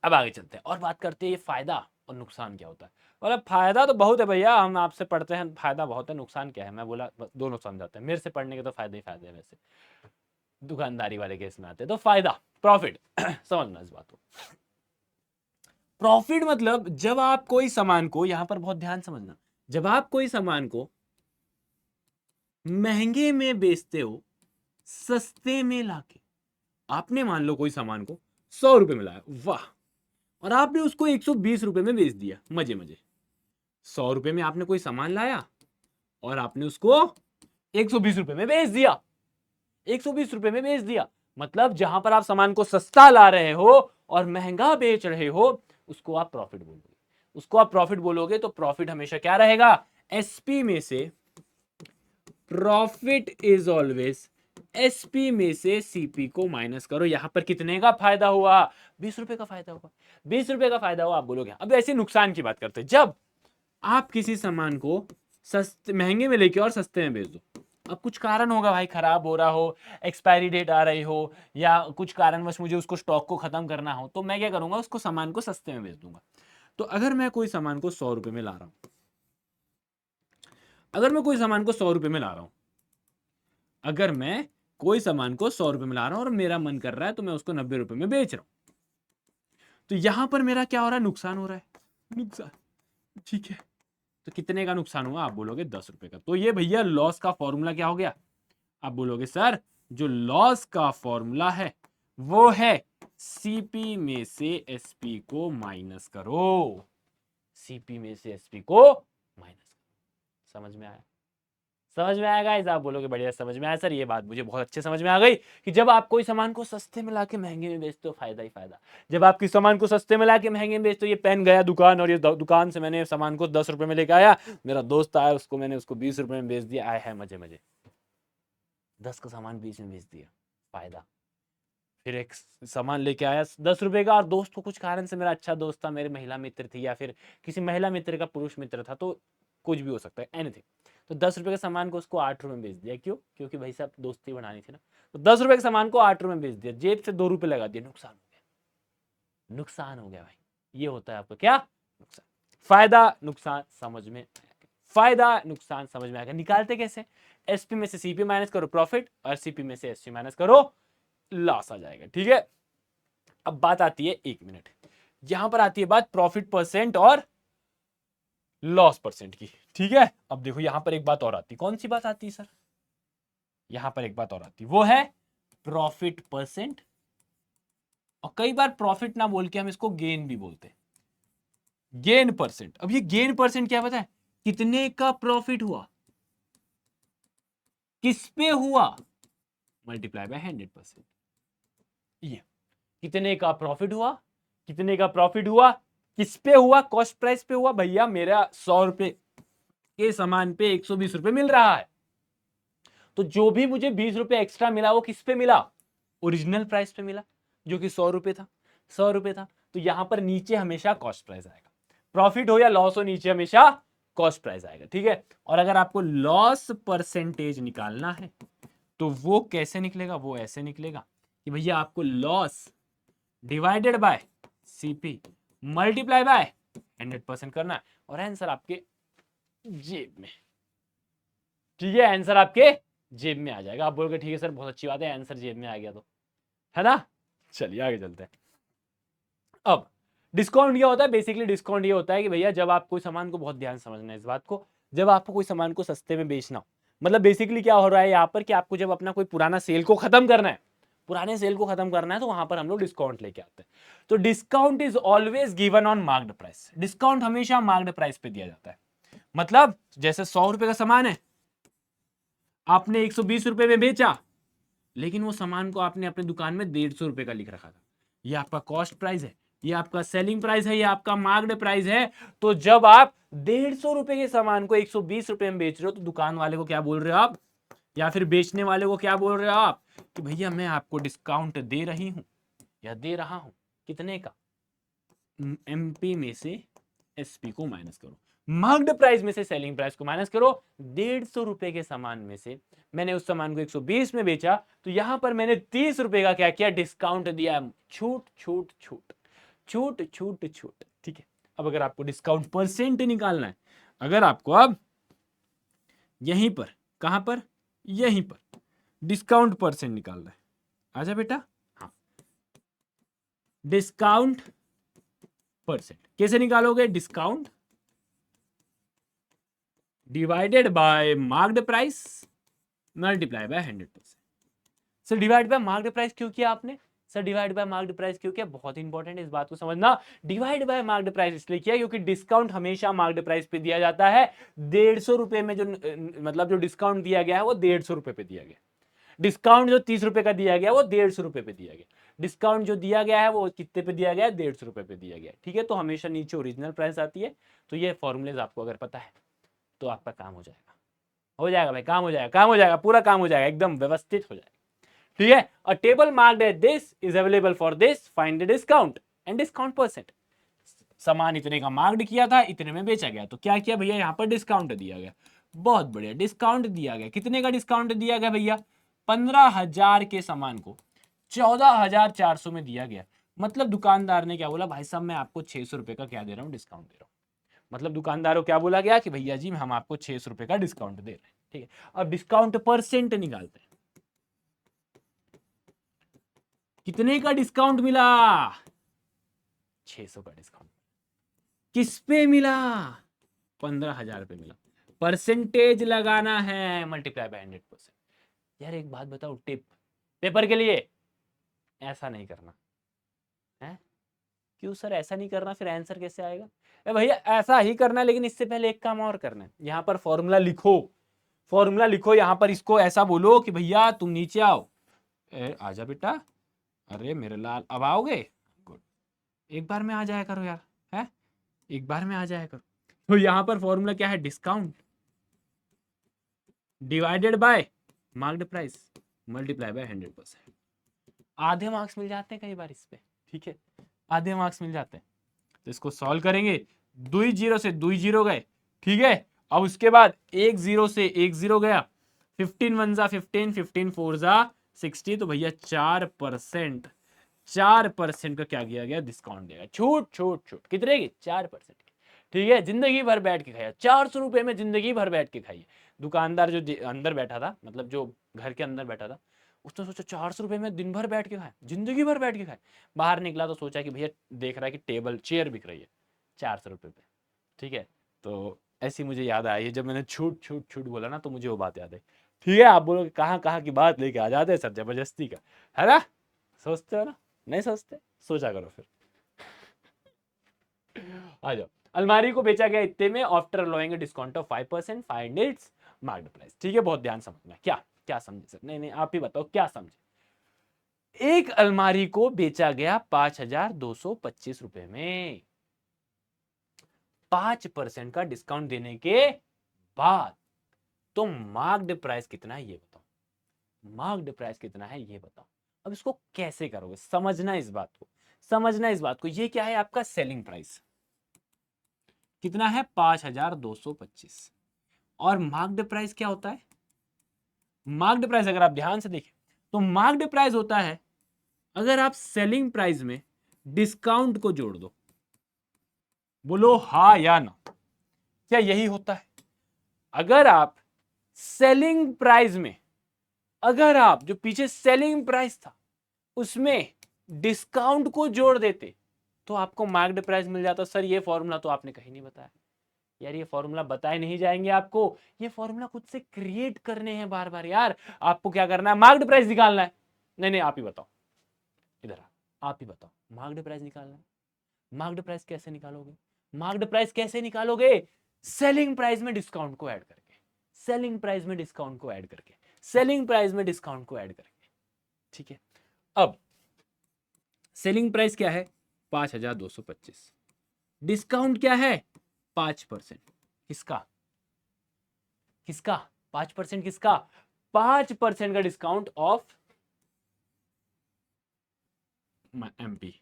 अब आगे चलते हैं और बात करते हैं ये फायदा और नुकसान क्या होता है। और अब फायदा तो बहुत है भैया, हम आपसे पढ़ते हैं फायदा बहुत है, नुकसान क्या है, मैं बोला दोनों समझाते हैं। मेरे से पढ़ने के तो फायदे ही फायदे हैं, वैसे दुकानदारी वाले केस में आते हैं। तो फायदा, प्रॉफिट समझना इस बात को। प्रॉफिट मतलब जब आप कोई सामान को, यहां पर बहुत ध्यान समझना, जब आप कोई सामान को महंगे में बेचते हो सस्ते में लाके, आपने मान लो कोई सामान को 100 रुपए में लाया, वाह, और आपने उसको 120 रुपए में बेच दिया, मजे मजे। 100 रुपए में आपने कोई सामान लाया और आपने उसको 120 रुपए में बेच दिया, 120 रुपए में बेच दिया। मतलब जहां पर आप सामान को सस्ता ला रहे हो और महंगा बेच रहे हो, उसको आप प्रॉफिट बोलोगे। उसको आप प्रॉफिट बोलोगे तो प्रॉफिट हमेशा क्या रहेगा, एसपी में से, प्रॉफिट इज ऑलवेज एसपी में से सीपी को माइनस करो। यहां पर कितने का फायदा हुआ, 20 रुपए का फायदा हुआ, 20 रुपए का फायदा हुआ आप बोलोगे। अब ऐसे नुकसान की बात करते हैं, जब आप किसी सामान को सस्ते महंगे में लेके और सस्ते में बेच दो, अब कुछ कारण होगा भाई, खराब हो रहा हो, एक्सपायरी डेट आ रही हो, या कुछ कारणवश मुझे उसको स्टॉक को खत्म करना हो, तो मैं क्या करूंगा, उसको सामान को सस्ते में बेच दूंगा। तो अगर मैं कोई सामान को 100 रुपए में ला रहा हूं, अगर मैं कोई सामान को 100 रुपए में ला रहा हूं, अगर मैं कोई सामान को 100 रुपए में ला रहा हूं और मेरा मन कर रहा है तो मैं उसको 90 रुपए में बेच रहा हूं, तो यहां पर मेरा क्या हो रहा है, नुकसान हो रहा है, नुकसान। ठीक है, तो कितने का नुकसान हुआ, आप बोलोगे 10 रुपए का। तो ये भैया लॉस का फॉर्मूला क्या हो गया, आप बोलोगे सर जो लॉस का फॉर्मूला है वो है सीपी में से एसपी को माइनस करो, सीपी में से एसपी को माइनस करो। समझ में आया, समझ में आया गाइस, आप बोलोगे बढ़िया समझ में आया सर, ये बात मुझे बहुत अच्छे समझ में आ गई कि जब आप कोई सामान को सस्ते में लाके महंगे में बेचते हो, फायदा ही फायदा। जब आप किसी सामान को सस्ते में लाके महंगे में बेचते हो, ये पेन गया दुकान और ये दुकान से मैंने सामान को 10 रुपए में लेके आया, मेरा दोस्त आया उसको मैंने उसको 20 रुपए में बेच दिया, आया है मजे मजे, 10 का सामान 20 में बेच दिया, फायदा। फिर एक सामान लेके आया 10 रुपए का, और दोस्त को कुछ कारण से, मेरा अच्छा दोस्त था, मेरे महिला मित्र थी, या फिर किसी महिला मित्र का पुरुष मित्र था, तो कुछ भी हो सकता है, एनीथिंग। तो 10 रुपए के सामान को उसको 8 रुपए में बेच दिया, क्यों, क्योंकि भाई साहब दोस्ती बढ़ानी थी ना। तो 10 रुपए के सामान को 8 रुपए में बेच दिया, जेब से 2 रुपए लगा दिया, नुकसान हो गया, नुकसान हो गया भाई। ये होता है आपको क्या, नुकसान। फायदा नुकसान समझ में, फायदा नुकसान समझ में आएगा। निकालते कैसे, एसपी में से सीपी माइनस करो प्रॉफिट, और सीपी में से एसपी माइनस करो लॉस आ जाएगा। ठीक है, अब बात आती है, 1 मिनट, यहां पर आती है बात प्रॉफिट परसेंट और लॉस परसेंट की। ठीक है, अब देखो यहां पर एक बात और आती, कौन सी बात आती है सर, यहां पर एक बात और आती, वो है प्रॉफिट परसेंट, और कई बार प्रॉफिट ना बोल के हम इसको गेन भी बोलते हैं, गेन परसेंट। अब ये गेन परसेंट क्या पता है, कितने का प्रॉफिट हुआ, किस पे हुआ, मल्टीप्लाई बाय 100%। ये कितने का प्रॉफिट हुआ, कितने का प्रॉफिट हुआ, किस पे हुआ, कॉस्ट प्राइस पे हुआ। भैया मेरा 100 रुपए के सामान पे 120 रुपए मिल रहा है, तो जो भी मुझे 20 रुपए एक्स्ट्रा मिला वो किस पे मिला, ओरिजिनल प्राइस पे मिला, जो कि 100 रुपए था, 100 रुपए था। तो यहां पर नीचे हमेशा कॉस्ट प्राइस आएगा, प्रॉफिट हो या लॉस हो, नीचे हमेशा कॉस्ट प्राइस आएगा। ठीक है, और अगर आपको लॉस परसेंटेज निकालना है तो वो कैसे निकलेगा, वो ऐसे निकलेगा कि भैया आपको loss divided by CP multiply by 100% करना है, और आंसर आपके जेब में। ठीक है, आंसर आपके जेब में आ जाएगा। आप बोलोगे ठीक है सर बहुत अच्छी बात है, आंसर जेब में आ गया तो, है ना। चलिए आगे चलते हैं। अब डिस्काउंट क्या होता है, बेसिकली डिस्काउंट ये होता है कि भैया जब आप कोई सामान को, बहुत ध्यान समझना है इस बात को, जब आपको कोई सामान को सस्ते में बेचना हो, मतलब बेसिकली क्या हो रहा है यहाँ पर कि आपको जब अपना कोई पुराना सेल को खत्म करना है, पुराने सेल को खत्म करना है, तो वहां पर हम लोग डिस्काउंट लेके आते हैं। तो discount is always given on marked price, discount हमेशा मार्क्ड प्राइस पे दिया जाता है। मतलब जैसे 100 रुपए का सामान है, आपने 120 रुपए में बेचा, लेकिन वो सामान को आपने अपने दुकान में 150 रुपए का लिख रखा था। ये आपका कॉस्ट प्राइस है, ये आपका सेलिंग प्राइस है, ये आपका मार्क्ड प्राइस है। तो जब आप 150 रुपए के सामान को 120 रुपए में बेच रहे हो, तो दुकान वाले को क्या बोल रहे हो आप, या फिर बेचने वाले को क्या बोल रहे हो आप, कि भैया मैं आपको डिस्काउंट दे रही हूं या दे रहा हूं। कितने का? एमपी में से एसपी को माइनस करो, मार्क्ड प्राइस में से सेलिंग प्राइस को माइनस करो। 150 रुपए के सामान में से मैंने उस सामान को 120 में बेचा, तो यहां पर मैंने 30 रुपए का क्या किया, डिस्काउंट दिया, छूट छूट छूट छूट छूट छूट। ठीक है, अब अगर आपको डिस्काउंट परसेंट निकालना है, अगर आपको अब यहीं पर, कहां पर, यहीं पर डिस्काउंट परसेंट निकालना है, आजा बेटा, हाँ, डिस्काउंट परसेंट कैसे निकालोगे, discount divided by marked price multiply by 100%। Sir divide by marked price क्यों किया आपने, sir divide by marked price क्यों किया, बहुत इंपॉर्टेंट है इस बात को समझना। डिवाइड बाय मार्क्ड प्राइस इसलिए किया क्योंकि डिस्काउंट हमेशा मार्क्ड प्राइस पे दिया जाता है। 150 रुपए में जो मतलब जो डिस्काउंट दिया गया है वो 150 रुपए पे दिया गया। डिस्काउंट जो 30 रुपए का दिया गया वो 150 रुपए पे दिया गया। डिस्काउंट जो दिया गया है वो कितने पे दिया गया है, 150 रुपए पे दिया गया। ठीक है, तो हमेशा नीचे ओरिजिनल प्राइस आती है। तो ये फॉर्मूलेज आपको अगर पता है तो आपका काम हो जाएगा, हो जाएगा भाई, काम हो जाएगा, काम हो जाएगा, पूरा काम हो जाएगा, एकदम व्यवस्थित हो जाएगा। ठीक है, अ table marked at this is available for this, find the discount and discount percent. सामान इतने का मार्क्ड किया था, इतने में बेचा गया, तो क्या किया भैया, यहां पर डिस्काउंट दिया गया। बहुत बढ़िया, डिस्काउंट दिया गया, कितने का डिस्काउंट दिया गया भैया, 15,000 के सामान को 14,400 में दिया गया। मतलब दुकानदार ने क्या बोला, भाई साहब मैं आपको 600 रुपए का क्या दे रहा हूँ, डिस्काउंट दे रहा हूँ। मतलब दुकानदार को क्या बोला गया कि भैया जी हम आपको 600 रुपए का डिस्काउंट दे रहे हैं। ठीक है, अब डिस्काउंट परसेंट निकालते हैं, कितने का डिस्काउंट मिला, 600 का डिस्काउंट। किस पे मिला, 15,000 पे मिला। परसेंटेज लगाना है, मल्टीप्लाई बाय 100%। यार एक बात बताओ, टिप पेपर के लिए, ऐसा नहीं करना है। क्यों सर ऐसा नहीं करना, फिर आंसर कैसे आएगा, भैया ऐसा ही करना है, लेकिन इससे पहले एक काम और करना है। यहां पर फॉर्मूला लिखो, फॉर्मूला लिखो, यहां पर इसको ऐसा बोलो कि भैया तुम नीचे आओ, आजा बेटा, अरे मेरे लाल अब आओगे, गुड, एक बार में आ जाया करो यार, है एक बार में आ जाया करो। तो यहां पर फॉर्मूला क्या है, discount divided by marked price multiply by 100%। आधे मार्क्स मिल जाते हैं कई बार इस पे। ठीक है, आधे मार्क्स मिल जाते हैं। तो इसको सॉल्व करेंगे, 2 जीरो से 2 जीरो गए। ठीक है, अब उसके बाद 1 जीरो से 1 जीरो गया, 15 वन जा 15, 15 फोर जा 60। तो भैया 4%, 4% का क्या किया गया, डिस्काउंट दिया गया, छूट छूट छूट, कितने की, 4% की। ठीक है, जिंदगी भर बैठ के खाया, 400 रुपए में जिंदगी भर बैठ के खाइए। दुकानदार जो अंदर बैठा था, मतलब जो घर के अंदर बैठा था, उसने सोचा 400 रुपए में दिन भर बैठ के खाए, जिंदगी भर बैठ के खाए। बाहर निकला तो सोचा कि भैया देख रहा है कि टेबल चेयर बिक रही है 400 रुपए पे। ठीक है, तो ऐसी मुझे याद आई है, जब मैंने छूट छूट छूट बोला ना, तो मुझे वो बात याद आई। ठीक है, आप बोलोगे कहाँ कहाँ की बात लेके आ जाते हैं सर, जबरदस्ती का, है ना, सोचते हो ना, नहीं सोचते, सोचा करो फिर। आ जाओ, अलमारी को बेचा गया इतने में after allowing discount of 5%, find its marked price. ठीक है, बहुत ध्यान समझना, क्या क्या समझे सर, नहीं नहीं आप ही बताओ क्या समझे। एक अलमारी को बेचा गया 5,225 रुपए में, 5% का डिस्काउंट देने के बाद। तो मार्क्ड प्राइस कितना है ये बताओ, मार्क्ड प्राइस कितना है ये बताओ। अब इसको कैसे करोगे, समझना इस बात को, समझना इस बात को। ये क्या है, आपका सेलिंग प्राइस कितना है, 5,225। और मार्क्ड प्राइस क्या होता है, मार्क्ड प्राइस अगर आप ध्यान से देखें तो मार्क्ड प्राइस होता है अगर आप सेलिंग प्राइस में डिस्काउंट को जोड़ दो। बोलो हाँ या ना, क्या यही होता है। अगर आप सेलिंग प्राइस में, अगर आप जो पीछे सेलिंग प्राइस था उसमें डिस्काउंट को जोड़ देते तो आपको मार्क्ड प्राइस मिल जाता। सर ये फॉर्मूला तो आपने कहीं नहीं बताया यार, ये फॉर्मूला बताए नहीं जाएंगे आपको, ये फॉर्मूला खुद से क्रिएट करने हैं बार बार यार। आपको क्या करना है, मार्क्ड प्राइस निकालना है। नहीं नहीं आप ही बताओ, इधर आप ही बताओ, मार्क्ड प्राइस निकालना है। मार्क्ड प्राइस कैसे निकालोगे, मार्क्ड प्राइस कैसे निकालोगे, सेलिंग प्राइस में डिस्काउंट को ऐड करके, सेलिंग प्राइस में डिस्काउंट को ऐड करके। सेलिंग प्राइस में डिस्काउंट को ऐड करेंगे। ठीक है, अब सेलिंग प्राइस क्या है 5225, डिस्काउंट क्या है 5%। किसका किसका 5%? किसका 5% का discount of MP,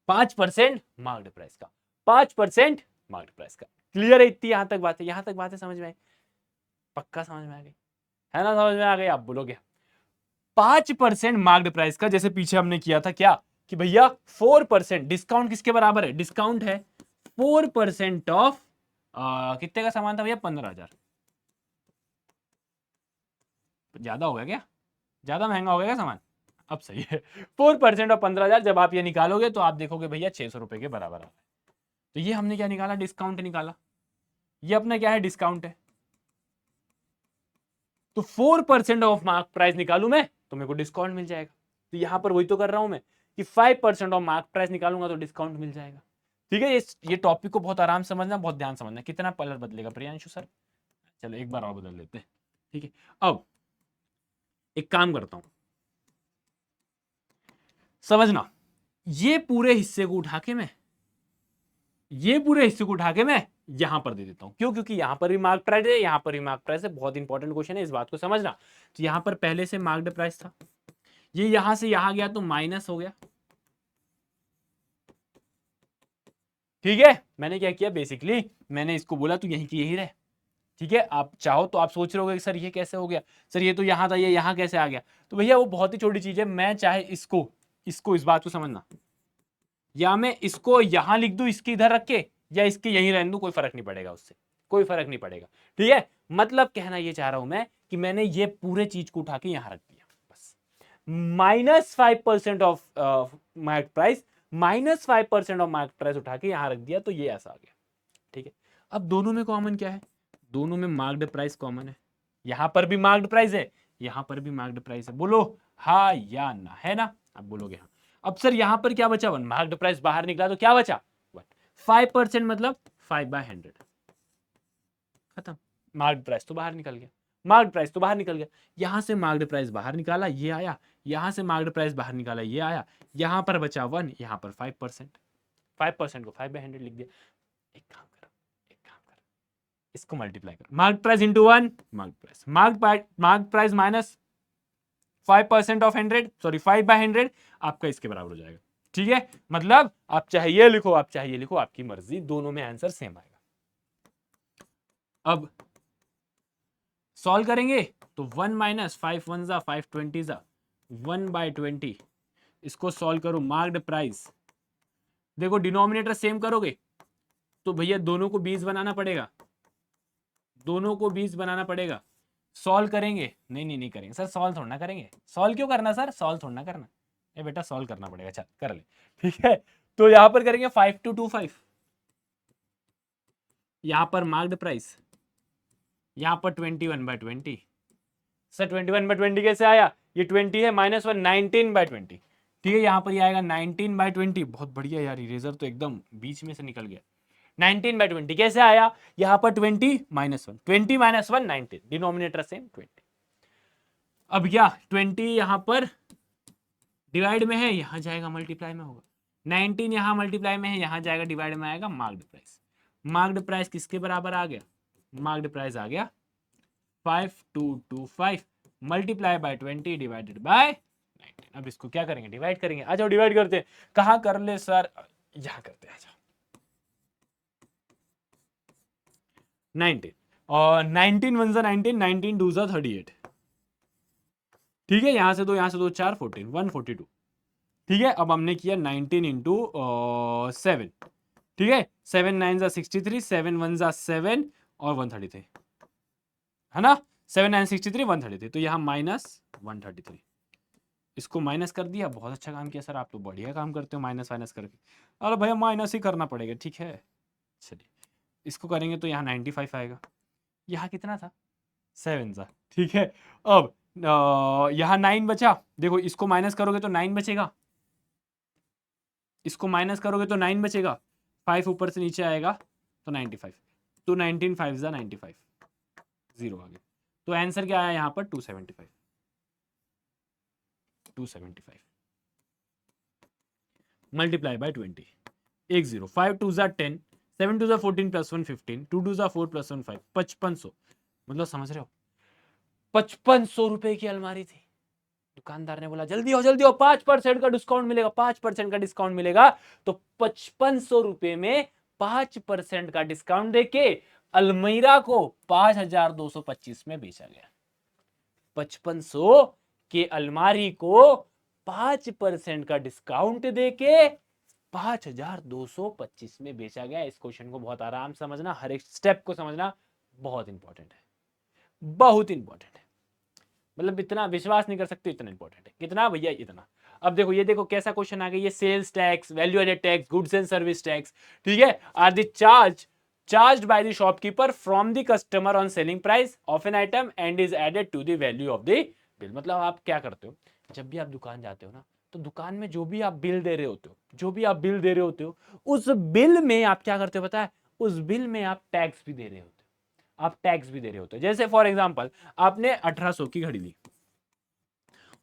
5% marked price का, 5% मार्क्ड प्राइस का। क्लियर है? इतनी यहां तक बातें, यहां तक बातें समझ में आई? पक्का समझ में आ गई है ना? समझ में आ गई? आप बोलोगे 5% मार्क्ड प्राइस का, जैसे पीछे हमने किया था क्या कि भैया 4% डिस्काउंट किसके बराबर है? डिस्काउंट है 4% ऑफ कितने का सामान था भैया? 15,000। ज्यादा हो गया क्या? ज्यादा महंगा हो गया क्या सामान? अब सही है। 4% और 15,000 जब आप ये निकालोगे तो आप देखोगे भैया 600 रुपए के बराबर आ रहा है। तो ये हमने क्या निकाला? डिस्काउंट निकाला। ये अपना क्या है? डिस्काउंट है। तो 4% ऑफ मार्क प्राइस निकालू मैं तो मेरे को डिस्काउंट मिल जाएगा। तो यहां पर वही तो कर रहा हूं मैं कि 5% ऑफ मार्क प्राइस निकालूंगा तो डिस्काउंट मिल जाएगा। ठीक है, ये टॉपिक को बहुत आराम से समझना, बहुत ध्यान समझना। कितना कलर बदलेगा प्रियांशु सर? चलो एक बार और बदल लेते हैं। ठीक है, अब एक काम करता हूं, समझना, ये पूरे हिस्से को उठा के मैं यहां पर दे देता हूं। क्यों? क्योंकि यहां पर भी मार्क प्राइस है, यहां पर भी मार्क प्राइस है। बहुत इंपॉर्टेंट क्वेश्चन है, इस बात को समझना। तो यहां पर पहले से मार्क्ड प्राइस था, ये यहां से यहां गया तो माइनस हो गया। ठीक है, मैंने क्या किया? बेसिकली मैंने इसको बोला तू यहीं की यहीं रहे। ठीक है, आप चाहो तो आप सोच रहे होगे सर ये कैसे हो गया, सर ये तो यहां था, ये यहां कैसे आ गया? तो भैया वो बहुत ही छोटी चीज है। मैं चाहे इसको इस बात को समझना, या मैं इसको यहां लिख दूं इसके इधर रख के, या इसके यहीं रहने दूं, कोई फर्क नहीं पड़ेगा, उससे कोई फर्क नहीं पड़ेगा। ठीक है, मतलब कहना ये चाह रहा हूं मैं कि मैंने ये पूरे चीज को उठा के यहां रख दिया बस। -5% of market price, -5% of market price उठा के यहां रख दिया, तो ये ऐसा आ गया। ठीक है, अब दोनों में कॉमन क्या है? दोनों में मार्क्ड प्राइस कॉमन है। यहां पर भी मार्क्ड प्राइस है, यहां पर भी मार्क्ड प्राइस है। बोलो हाँ या ना, है ना? आप बोलोगे हाँ। अब सर यहां पर क्या बचा? 1। मार्क्ड प्राइस बाहर निकला तो क्या बचा? 1। 5% मतलब 5/100, खत्म। मार्क्ड प्राइस तो बाहर निकल गया, मार्क्ड प्राइस तो बाहर निकल गया। यहां से मार्क्ड प्राइस बाहर निकाला, ये आया। यहां से मार्क्ड प्राइस बाहर निकाला, ये आया। यहां पर बचा 1, यहां पर 5%। 5% को 5/100 लिख दिया। एक काम करो, इसको मल्टीप्लाई करो, mark price into 1, mark price minus 5% of 100, sorry 5/100, आपका इसके बराबर हो जाएगा। ठीक है, मतलब आप चाहे ये लिखो, आप चाहे ये लिखो, आपकी मर्जी, दोनों में आंसर सेम आएगा। अब सॉल्व करेंगे तो 1 - 5 1 जा 5 20 जा 1/20। इसको सॉल्व करो, मार्क्ड प्राइस, देखो डिनोमिनेटर सेम करोगे तो भैया दोनों को 20 बनाना पड़ेगा, दोनों को 20 बनाना पड़ेगा। सॉल्व करेंगे, नहीं करेंगे सर, सॉल्व थोड़ा ना करेंगे। सॉल्व क्यों करना सर? सॉल्व थोड़ा ना करना, ए बेटा सॉल्व करना पड़ेगा। चल कर ले, ठीक है। तो यहां पर करेंगे 5 to 25, यहां पर मार्क्ड प्राइस, यहां पर 21/20। सर 21/20 कैसे आया? ये 20 है, -1 19/20। ठीक है, यहां पर ये आएगा 19/20। बहुत बढ़िया यार, इरेजर तो एकदम बीच में से निकल गया। 19/20 कैसे आया? यहां पर 20 - 1, 20 - 1 19, डिनोमिनेटर सेम 20। अब क्या 20 यहां पर डिवाइड में है, यहां जाएगा मल्टीप्लाई में होगा। 19 यहां मल्टीप्लाई में है, यहां जाएगा डिवाइड में आएगा। मार्क्ड प्राइस, मार्क्ड प्राइस किसके बराबर आ गया? मार्क्ड प्राइस आ गया 5225 मल्टीप्लाई बाय 20 डिवाइडेड बाय 19। अब इसको क्या करेंगे? डिवाइड करेंगे। आ जाओ डिवाइड करते हैं। कहां कर ले सर? यहां करते हैं, आ जाओ। 19 और 19 1 जा 19, 19 2 जा 38। ठीक है, यहां से दो, यहां से दो, 4 14 142। ठीक है, अब हमने किया 19 इंटू 7। ठीक है, 7 9 जा 63, 7 1 जा 7 और 133, है ना? 7 9 63 133, तो यहाँ -133। इसको माइनस कर दिया, बहुत अच्छा काम किया सर, आप तो बढ़िया काम करते हो माइनस वाइनस करके। अरे भैया माइनस ही करना पड़ेगा, ठीक है। चलिए इसको करेंगे तो यहाँ 95 आएगा। यहाँ कितना था? 7 था। ठीक है, अब यहाँ 9 बचा। देखो इसको माइनस करोगे तो 9 बचेगा, इसको माइनस करोगे तो 9 बचेगा। 5 ऊपर से नीचे आएगा तो 95, तो 19 5 जा 95, 0 आ गया। तो आंसर क्या आया यहाँ पर 275 मल्टीप्लाई बाय 20 एक 0 5 2 जा 10 7 2 जा 14 प्लस 1 15 2 2 जा 4 प्लस 1 5 5500 मतलब समझ रहे हो 5500 रुपए की अलमारी थी। दुकानदार ने बोला जल्दी हो 5% का डिस्काउंट मिलेगा 5% का डिस्काउंट मिलेगा। तो 5500 रुपए में 5% का डिस्काउंट देके अलमीरा को 5225 में बेचा गया। 5500 के अलमारी को 5% का डिस्काउंट देके 5225 में बेचा गया। इस क्वेश्चन को बहुत आराम से समझना, हर एक स्टेप को समझना बहुत इंपॉर्टेंट है, बहुत इंपॉर्टेंट है। मतलब इतना विश्वास नहीं कर सकते, इतना इंपॉर्टेंट है। कितना भैया? इतना। अब देखो ये देखो कैसा क्वेश्चन आ गया, ये sales tax, value added tax, goods and service tax, ठीक है, are the charged by the shopkeeper from the customer on selling price of an item and is added to the value of the bill. मतलब आप क्या करते हो, जब भी आप दुकान जाते हो ना, तो दुकान में जो भी आप बिल दे रहे होते हो, उस बिल में आप क्या करते हो पता है? उस बिल में आप टैक्स भी दे रहे होते हो। जैसे फॉर एग्जांपल आपने 1800 की घड़ी ली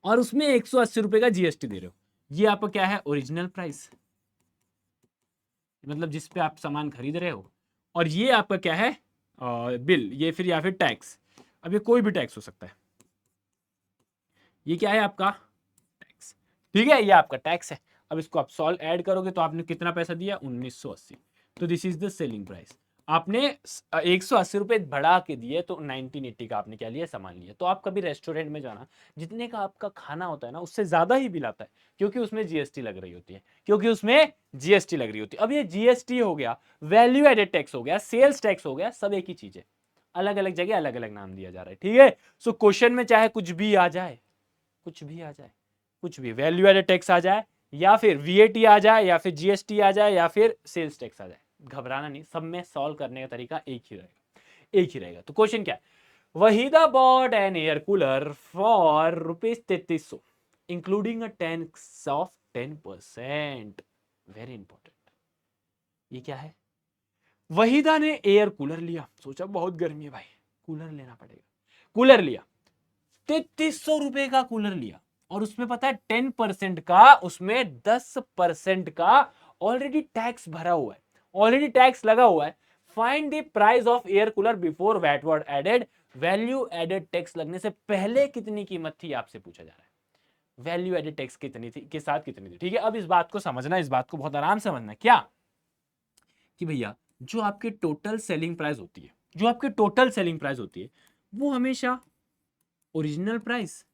और उसमें 180 रुपए का जीएसटी दे रहे हो। ये आपका क्या है? ओरिजिनल प्राइस, मतलब जिस पे आप सामान खरीद रहे हो। और ये आपका क्या है? बिल, ये फिर या फिर टैक्स। अब ये कोई भी टैक्स हो सकता है। ये क्या है? आपका टैक्स, ठीक है, ये आपका टैक्स है। अब इसको आप सॉल्व ऐड करोगे तो आपने कितना पैसा दिया? 1980। तो this is the selling price. आपने 180 रुपए बढ़ा के दिए तो 1980 का आपने क्या लिया? सामान लिया। तो आप कभी रेस्टोरेंट में जाना, जितने का आपका खाना होता है ना, उससे ज्यादा ही बिल आता है, क्योंकि उसमें जीएसटी लग रही होती है, अब ये जीएसटी हो गया, वैल्यू एडेड टैक्स हो गया, सेल्स टैक्स हो गया, सब एक ही चीज है, अलग अलग जगह अलग अलग नाम दिया जा रहा है, ठीक है। सो क्वेश्चन में चाहे कुछ भी आ जाए, कुछ भी वैल्यू एडेड टैक्स आ जाए, या फिर वीएटी आ जाए, या फिर जीएसटी आ जाए, या फिर सेल्स टैक्स आ जाए, घबराना नहीं, सब में सॉल्व करने का तरीका एक ही रहेगा। तो क्वेश्चन क्या है? Waheeda bot N air cooler for ₹3300 including a tax of 10%। Very important. ये क्या है? वहीदा ने एयर कूलर लिया, सोचा बहुत गर्मी है भाई, कूलर लेना पड़ेगा, कूलर लिया, 3300 रुपए का कूलर लिया, और उसमें पता है 10% का, उसमें 10% का ऑलरेडी टैक्स भरा हुआ है, ऑलरेडी टैक्स लगा हुआ है। Find the price of air cooler before VAT word added. Value added tax लगने से पहले कितनी कीमत थी, आपसे पूछा जा रहा है। वैल्यू एडेड टैक्स कितनी थी, के साथ कितनी थी, ठीक है। अब इस बात को समझना, इस बात को बहुत आराम से समझना, क्या कि भैया जो आपकी टोटल सेलिंग प्राइस होती है, वो हमेशा ओरिजिनल प्राइस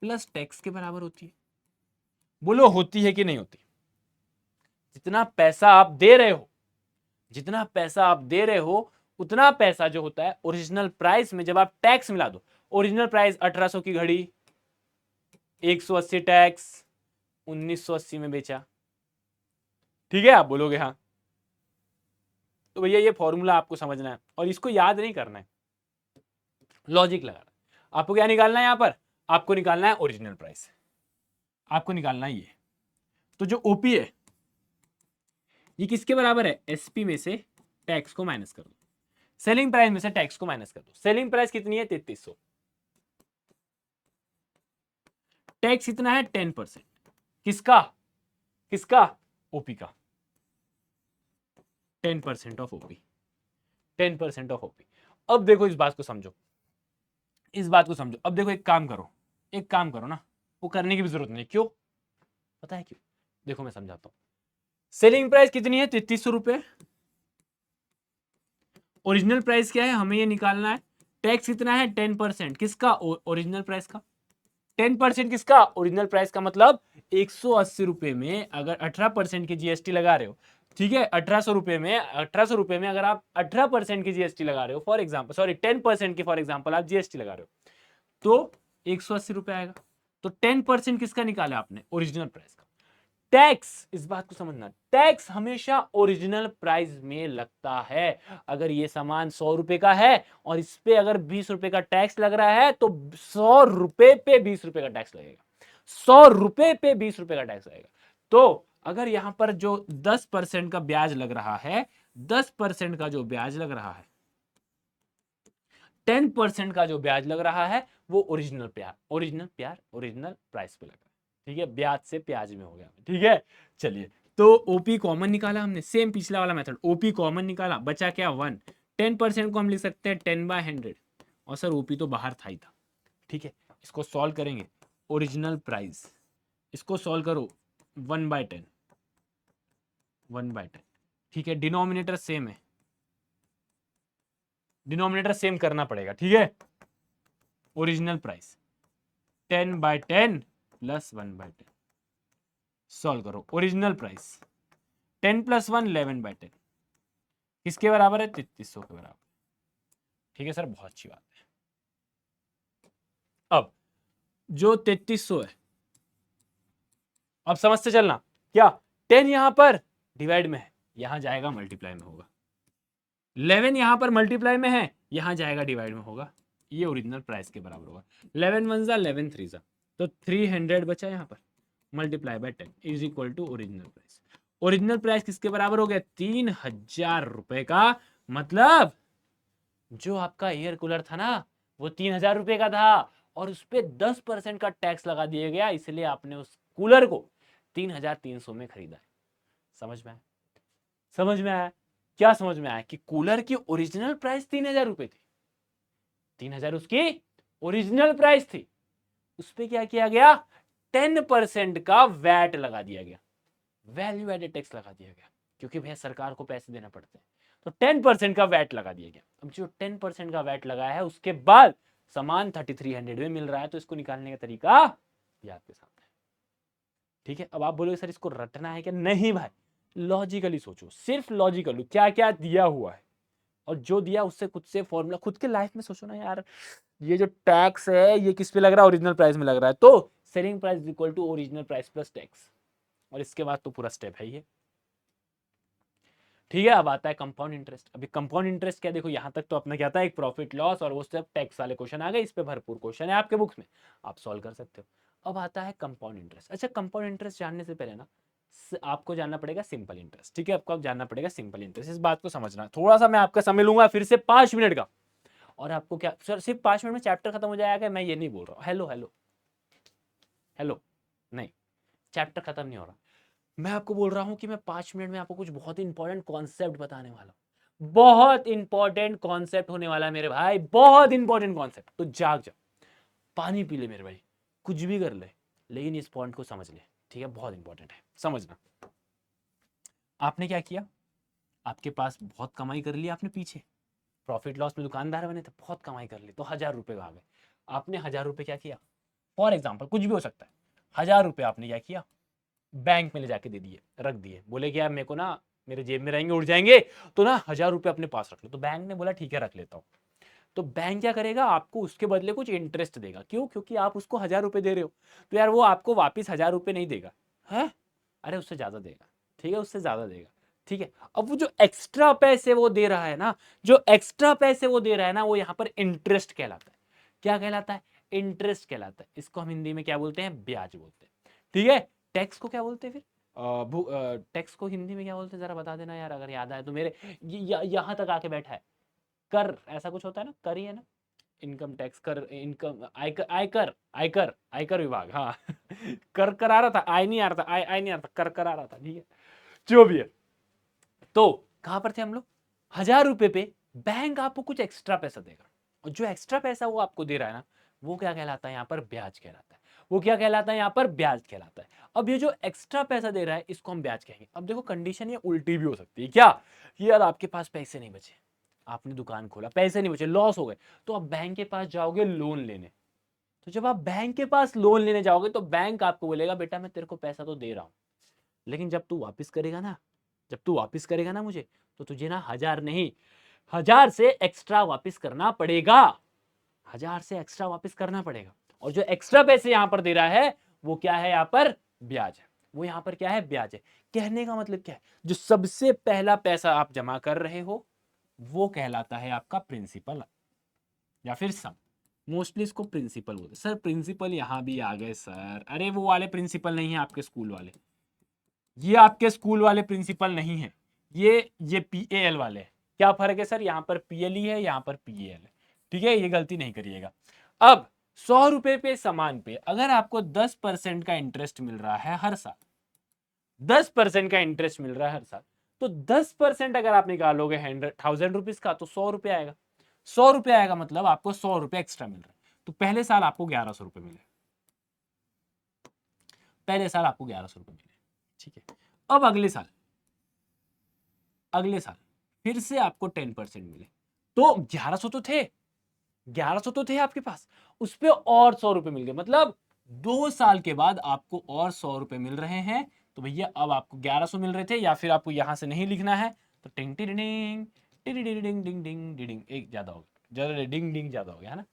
प्लस टैक्स के बराबर होती है। बोलो होती है कि नहीं होती? जितना पैसा आप दे रहे हो उतना पैसा जो होता है ओरिजिनल प्राइस में, जब आप टैक्स मिला दो, ओरिजिनल प्राइस 1800 की घड़ी, 180 टैक्स, 1980 में बेचा, ठीक है। आप बोलोगे हाँ। तो भैया ये फॉर्मूला आपको समझना है और इसको याद नहीं करना है, लॉजिक लगाना। आपको क्या निकालना है? यहां पर आपको निकालना है ओरिजिनल प्राइस, आपको निकालना है ये। तो जो ओपी है ये किसके बराबर है? एसपी में से टैक्स को माइनस कर दो, सेलिंग प्राइस में से टैक्स को माइनस कर दो। सेलिंग प्राइस कितनी है? 3300, टैक्स कितना है? 10%। किसका? ओपी का। 10% ऑफ ओपी, 10% ऑफ ओपी। अब देखो इस बात को समझो, अब देखो एक काम करो ना, वो करने की भी जरूरत नहीं। क्यों? पता है क्यों? देखो मैं समझाता हूं। सेलिंग प्राइस कितनी है? 3300 रुपए। ओरिजिनल प्राइस क्या है? हमें ये निकालना है। टैक्स कितना है? 10%। किसका? ओरिजिनल प्राइस का। 10% किसका? ओरिजिनल प्राइस का। मतलब 180 रुपए में अगर 18% की जीएसटी लगा रहे हो, ठीक है, 1800 रुपए में अगर आप 18% की जीएसटी लगा रहे हो, फॉर एग्जाम्पल, सॉरी 10% की फॉर एग्जाम्पल आप जीएसटी लगा रहे हो, तो 180 रुपए आएगा। तो 10% किसका निकाला आपने? ओरिजिनल प्राइस का। टैक्स, इस बात को समझना, टैक्स हमेशा ओरिजिनल प्राइस में लगता है। अगर ये सामान 100 रुपए का है और इस पे अगर 20 रुपए का टैक्स लग रहा है, तो 100 रुपए पे 20 रुपए का टैक्स लगेगा, 100 रुपए पे 20 रुपए का टैक्स लगेगा। तो अगर यहां पर जो 10% का ब्याज लग रहा है, 10% का जो ब्याज लग रहा है, 10% का जो ब्याज लग रहा है वो ओरिजिनल प्राइस पे लग रहा है। ठीक है, ब्याज से प्याज में हो गया। ठीक है, चलिए, तो ओपी कॉमन निकाला हमने, सेम पिछला वाला मेथड, ओपी कॉमन निकाला, बचा क्या 1। 10% को हम लिख सकते हैं 10/100, और सर ओपी तो बाहर था ही था। ठीक है, इसको सॉल्व करेंगे, ओरिजिनल प्राइस, इसको सॉल्व करो 1/10, 1/10। ठीक है, डिनोमिनेटर सेम है, डिनोमिनेटर सेम करना पड़ेगा। ठीक है, ओरिजिनल प्राइस 10/10 प्लस 1/10, सॉल्व करो, ओरिजिनल प्राइस 10 + 1 11/10 किसके बराबर है? 3300 के बराबर। ठीक है सर, बहुत अच्छी बात है। अब जो 3300 है, अब समझते चलना, क्या 10 यहां पर डिवाइड में है, यहां जाएगा मल्टीप्लाई में होगा, 11 यहां पर मल्टीप्लाई में है, यहां जाएगा डिवाइड में होगा, ये ओरिजिनल प्राइस के बराबर होगा। 11 1 जा 11 3 जा, तो 300 बचा यहां पर, multiply by 10 is equal to original price. Original price किसके बराबर हो गया? 3000 रुपए का। मतलब जो आपका एयर कूलर था ना, वो 3000 रुपए का था, और उस पर 10% का टैक्स लगा दिया गया, इसलिए आपने उस कूलर को 3300 में खरीदा है। समझ में आया? समझ में आया? क्या समझ में आया? कि कूलर की ओरिजिनल प्राइस 3000 रुपए थी, 3000 उसकी ओरिजिनल प्राइस थी, उस पर क्या किया गया? 10% का वैट लगा दिया गया, वैल्यू एडेड टैक्स लगा दिया गया, क्योंकि भैया सरकार को पैसे देना पड़ते हैं, तो 10% का वैट लगा दिया गया। अब जो 10% का वैट लगाया है, उसके बाद सामान 3300 में मिल रहा है, तो इसको निकालने का तरीका ये आपके सामने है। ठीक है, अब आप बोलोगे सर इसको रटना है क्या? नहीं भाई, लॉजिकली सोचो, सिर्फ लॉजिकली क्या क्या दिया हुआ है, और जो दिया उससे खुद से फॉर्मूला, खुद के लाइफ में सोचो ना यार, ये जो टैक्स है ये किस पे लग रहा है? ओरिजिनल प्राइस में लग रहा है, तो selling price equal to original price plus tax, और इसके बाद तो पूरा स्टेप है ये। ठीक है, अब आता है कंपाउंड इंटरेस्ट। अभी कंपाउंड इंटरेस्ट क्या, देखो यहां तक तो अपना क्या था, एक प्रॉफिट लॉस, और वो सब टैक्स वाले क्वेश्चन आ गए, इस पे भरपूर क्वेश्चन है आपके बुक्स में, आप सॉल्व कर सकते हो। अब आता है कंपाउंड इंटरेस्ट। अच्छा, कंपाउंड इंटरेस्ट जानने से पहले ना आपको जानना पड़ेगा सिंपल इंटरेस्ट। ठीक है, आपको जानना पड़ेगा सिंपल इंटरेस्ट, इस बात को समझना। थोड़ा सा मैं आपका समय लूंगा फिर से 5 मिनट का, और आपको क्या सर सिर्फ 5 मिनट में चैप्टर खत्म हो जाएगा? मैं ये नहीं बोल रहा हूँ, हेलो हेलो हेलो, नहीं, चैप्टर खत्म नहीं हो रहा। मैं आपको बोल रहा हूं कि मैं 5 मिनट में आपको कुछ बहुत ही इंपॉर्टेंट कॉन्सेप्ट बताने वाला हूं, बहुत इंपॉर्टेंट कॉन्सेप्ट होने वाला है मेरे भाई, बहुत इंपॉर्टेंट कॉन्सेप्ट। तो जाग जा, पानी पी ले मेरे भाई, कुछ भी कर ले, लेकिन इस पॉइंट को समझ ले। ठीक है, बहुत इंपॉर्टेंट है, समझना। आपने क्या किया? आपके पास बहुत कमाई कर ली आपने, पीछे प्रॉफिट लॉस में दुकानदार बने थे, बहुत कमाई कर ली, तो 1000 रुपए आ गए। आपने 1000 रुपए क्या किया? फॉर एग्जाम्पल कुछ भी हो सकता है, 1000 रुपए आपने क्या किया? बैंक में ले जाके दे दिए, रख दिए, बोले कि यार मेरे को ना, मेरे जेब में रहेंगे, उड़ जाएंगे, तो ना 1000 रुपए अपने पास रख लो। तो बैंक ने बोला ठीक है रख लेता हूँ। तो बैंक क्या करेगा? आपको उसके बदले कुछ इंटरेस्ट देगा। क्यों? क्योंकि आप उसको 1000 रुपए दे रहे हो, तो यार वो आपको वापिस 1000 रुपए नहीं देगा, है? अरे उससे ज्यादा देगा। ठीक है, उससे ज्यादा देगा। ठीक है, अब वो जो एक्स्ट्रा पैसे वो दे रहा है ना, जो एक्स्ट्रा पैसे वो दे रहा है ना, वो यहाँ पर इंटरेस्ट कहलाता है। क्या कहलाता है? इंटरेस्ट कहलाता है। इसको हम हिंदी में क्या बोलते हैं? ब्याज बोलते हैं। ठीक है, टैक्स को क्या बोलते हैं फिर? टैक्स को हिंदी में क्या बोलते हैं, जरा बता देना यार, अगर याद आए तो। मेरे यहां तक आके बैठा है। कर, ऐसा कुछ होता है ना, कर ही है ना, इनकम टैक्स, कर, इनकम, आयकर, आयकर, आयकर, आयकर विभाग, हाँ। कर कर आ रहा था, आय नहीं आ रहा था, आय नहीं आ रहा था, कर आ रहा था। ठीक है, जो भी है, तो कहां पर थे हम लोग? 1000 रुपए पे बैंक आपको कुछ एक्स्ट्रा पैसा देगा, और जो एक्स्ट्रा पैसा वो आपको दे रहा है ना, वो क्या कहलाता है? यहाँ पर ब्याज कहलाता है। वो क्या कहलाता है? यहाँ पर ब्याज कहलाता है। अब ये जो एक्स्ट्रा पैसा दे रहा है, इसको हम ब्याज कहेंगे। अब देखो कंडीशन ये उल्टी भी हो सकती है, क्या? यार आपके पास पैसे नहीं बचे, आपने दुकान खोला, पैसे नहीं बचे, लॉस हो गए, तो आप बैंक के पास जाओगे लोन लेने। तो जब आप बैंक के पास लोन लेने जाओगे, तो बैंक आपको बोलेगा बेटा मैं तेरे को पैसा तो दे रहा हूं, लेकिन जब तू वापस करेगा ना, जब तू वापस करेगा ना मुझे, तो तुझे ना 1000 नहीं, 1000 से एक्स्ट्रा वापस करना पड़ेगा, 1000 से एक्स्ट्रा वापस करना पड़ेगा। और जो एक्स्ट्रा पैसे यहां पर दे रहा है, वो क्या है? यहाँ पर ब्याज है। वो यहां पर क्या है? ब्याज है। कहने का मतलब क्या है? जो सबसे पहला पैसा आप जमा कर रहे हो, वो कहलाता है आपका प्रिंसिपल या फिर सम। मोस्टली इसको प्रिंसिपल बोलते हैं। सर प्रिंसिपल यहां भी आ गए सर, अरे वो वाले प्रिंसिपल नहीं है आपके स्कूल वाले, ये आपके स्कूल वाले प्रिंसिपल नहीं है, ये PAL वाले हैं। क्या फर्क है सर? यहाँ पर PLE है, यहाँ पर PAL है। ठीक है, ये गलती नहीं करिएगा। अब 100 रुपए पे सामान पे अगर आपको 10% का इंटरेस्ट मिल रहा है हर साल, 10% का इंटरेस्ट मिल रहा है हर साल, तो 10% अगर आप निकालोगे 100,000 रुपीज का तो 100 रुपए आएगा। 100 रुपए आएगा मतलब आपको 100 रुपए एक्स्ट्रा मिल रहा है। तो पहले साल आपको 1100 रुपए मिले, पहले साल आपको 1100 रुपए मिले। ठीक है, अब अगले साल फिर से आपको 10% मिले, तो 1100 तो थे, 1100 तो थे आपके पास, उस पे और 100 रुपए मिल गए, मतलब 2 साल के बाद आपको और 100 रुपए मिल रहे हैं। तो भैया अब आपको 1100 मिल रहे थे, या फिर आपको यहां से नहीं लिखना है तो टिंग टिंग डिंग टिंग डिंग डिंग डिंग डिंग डिंग, एक ज्यादा हो गया, ज्यादा डिंग डिंग ज्यादा हो गया है ना।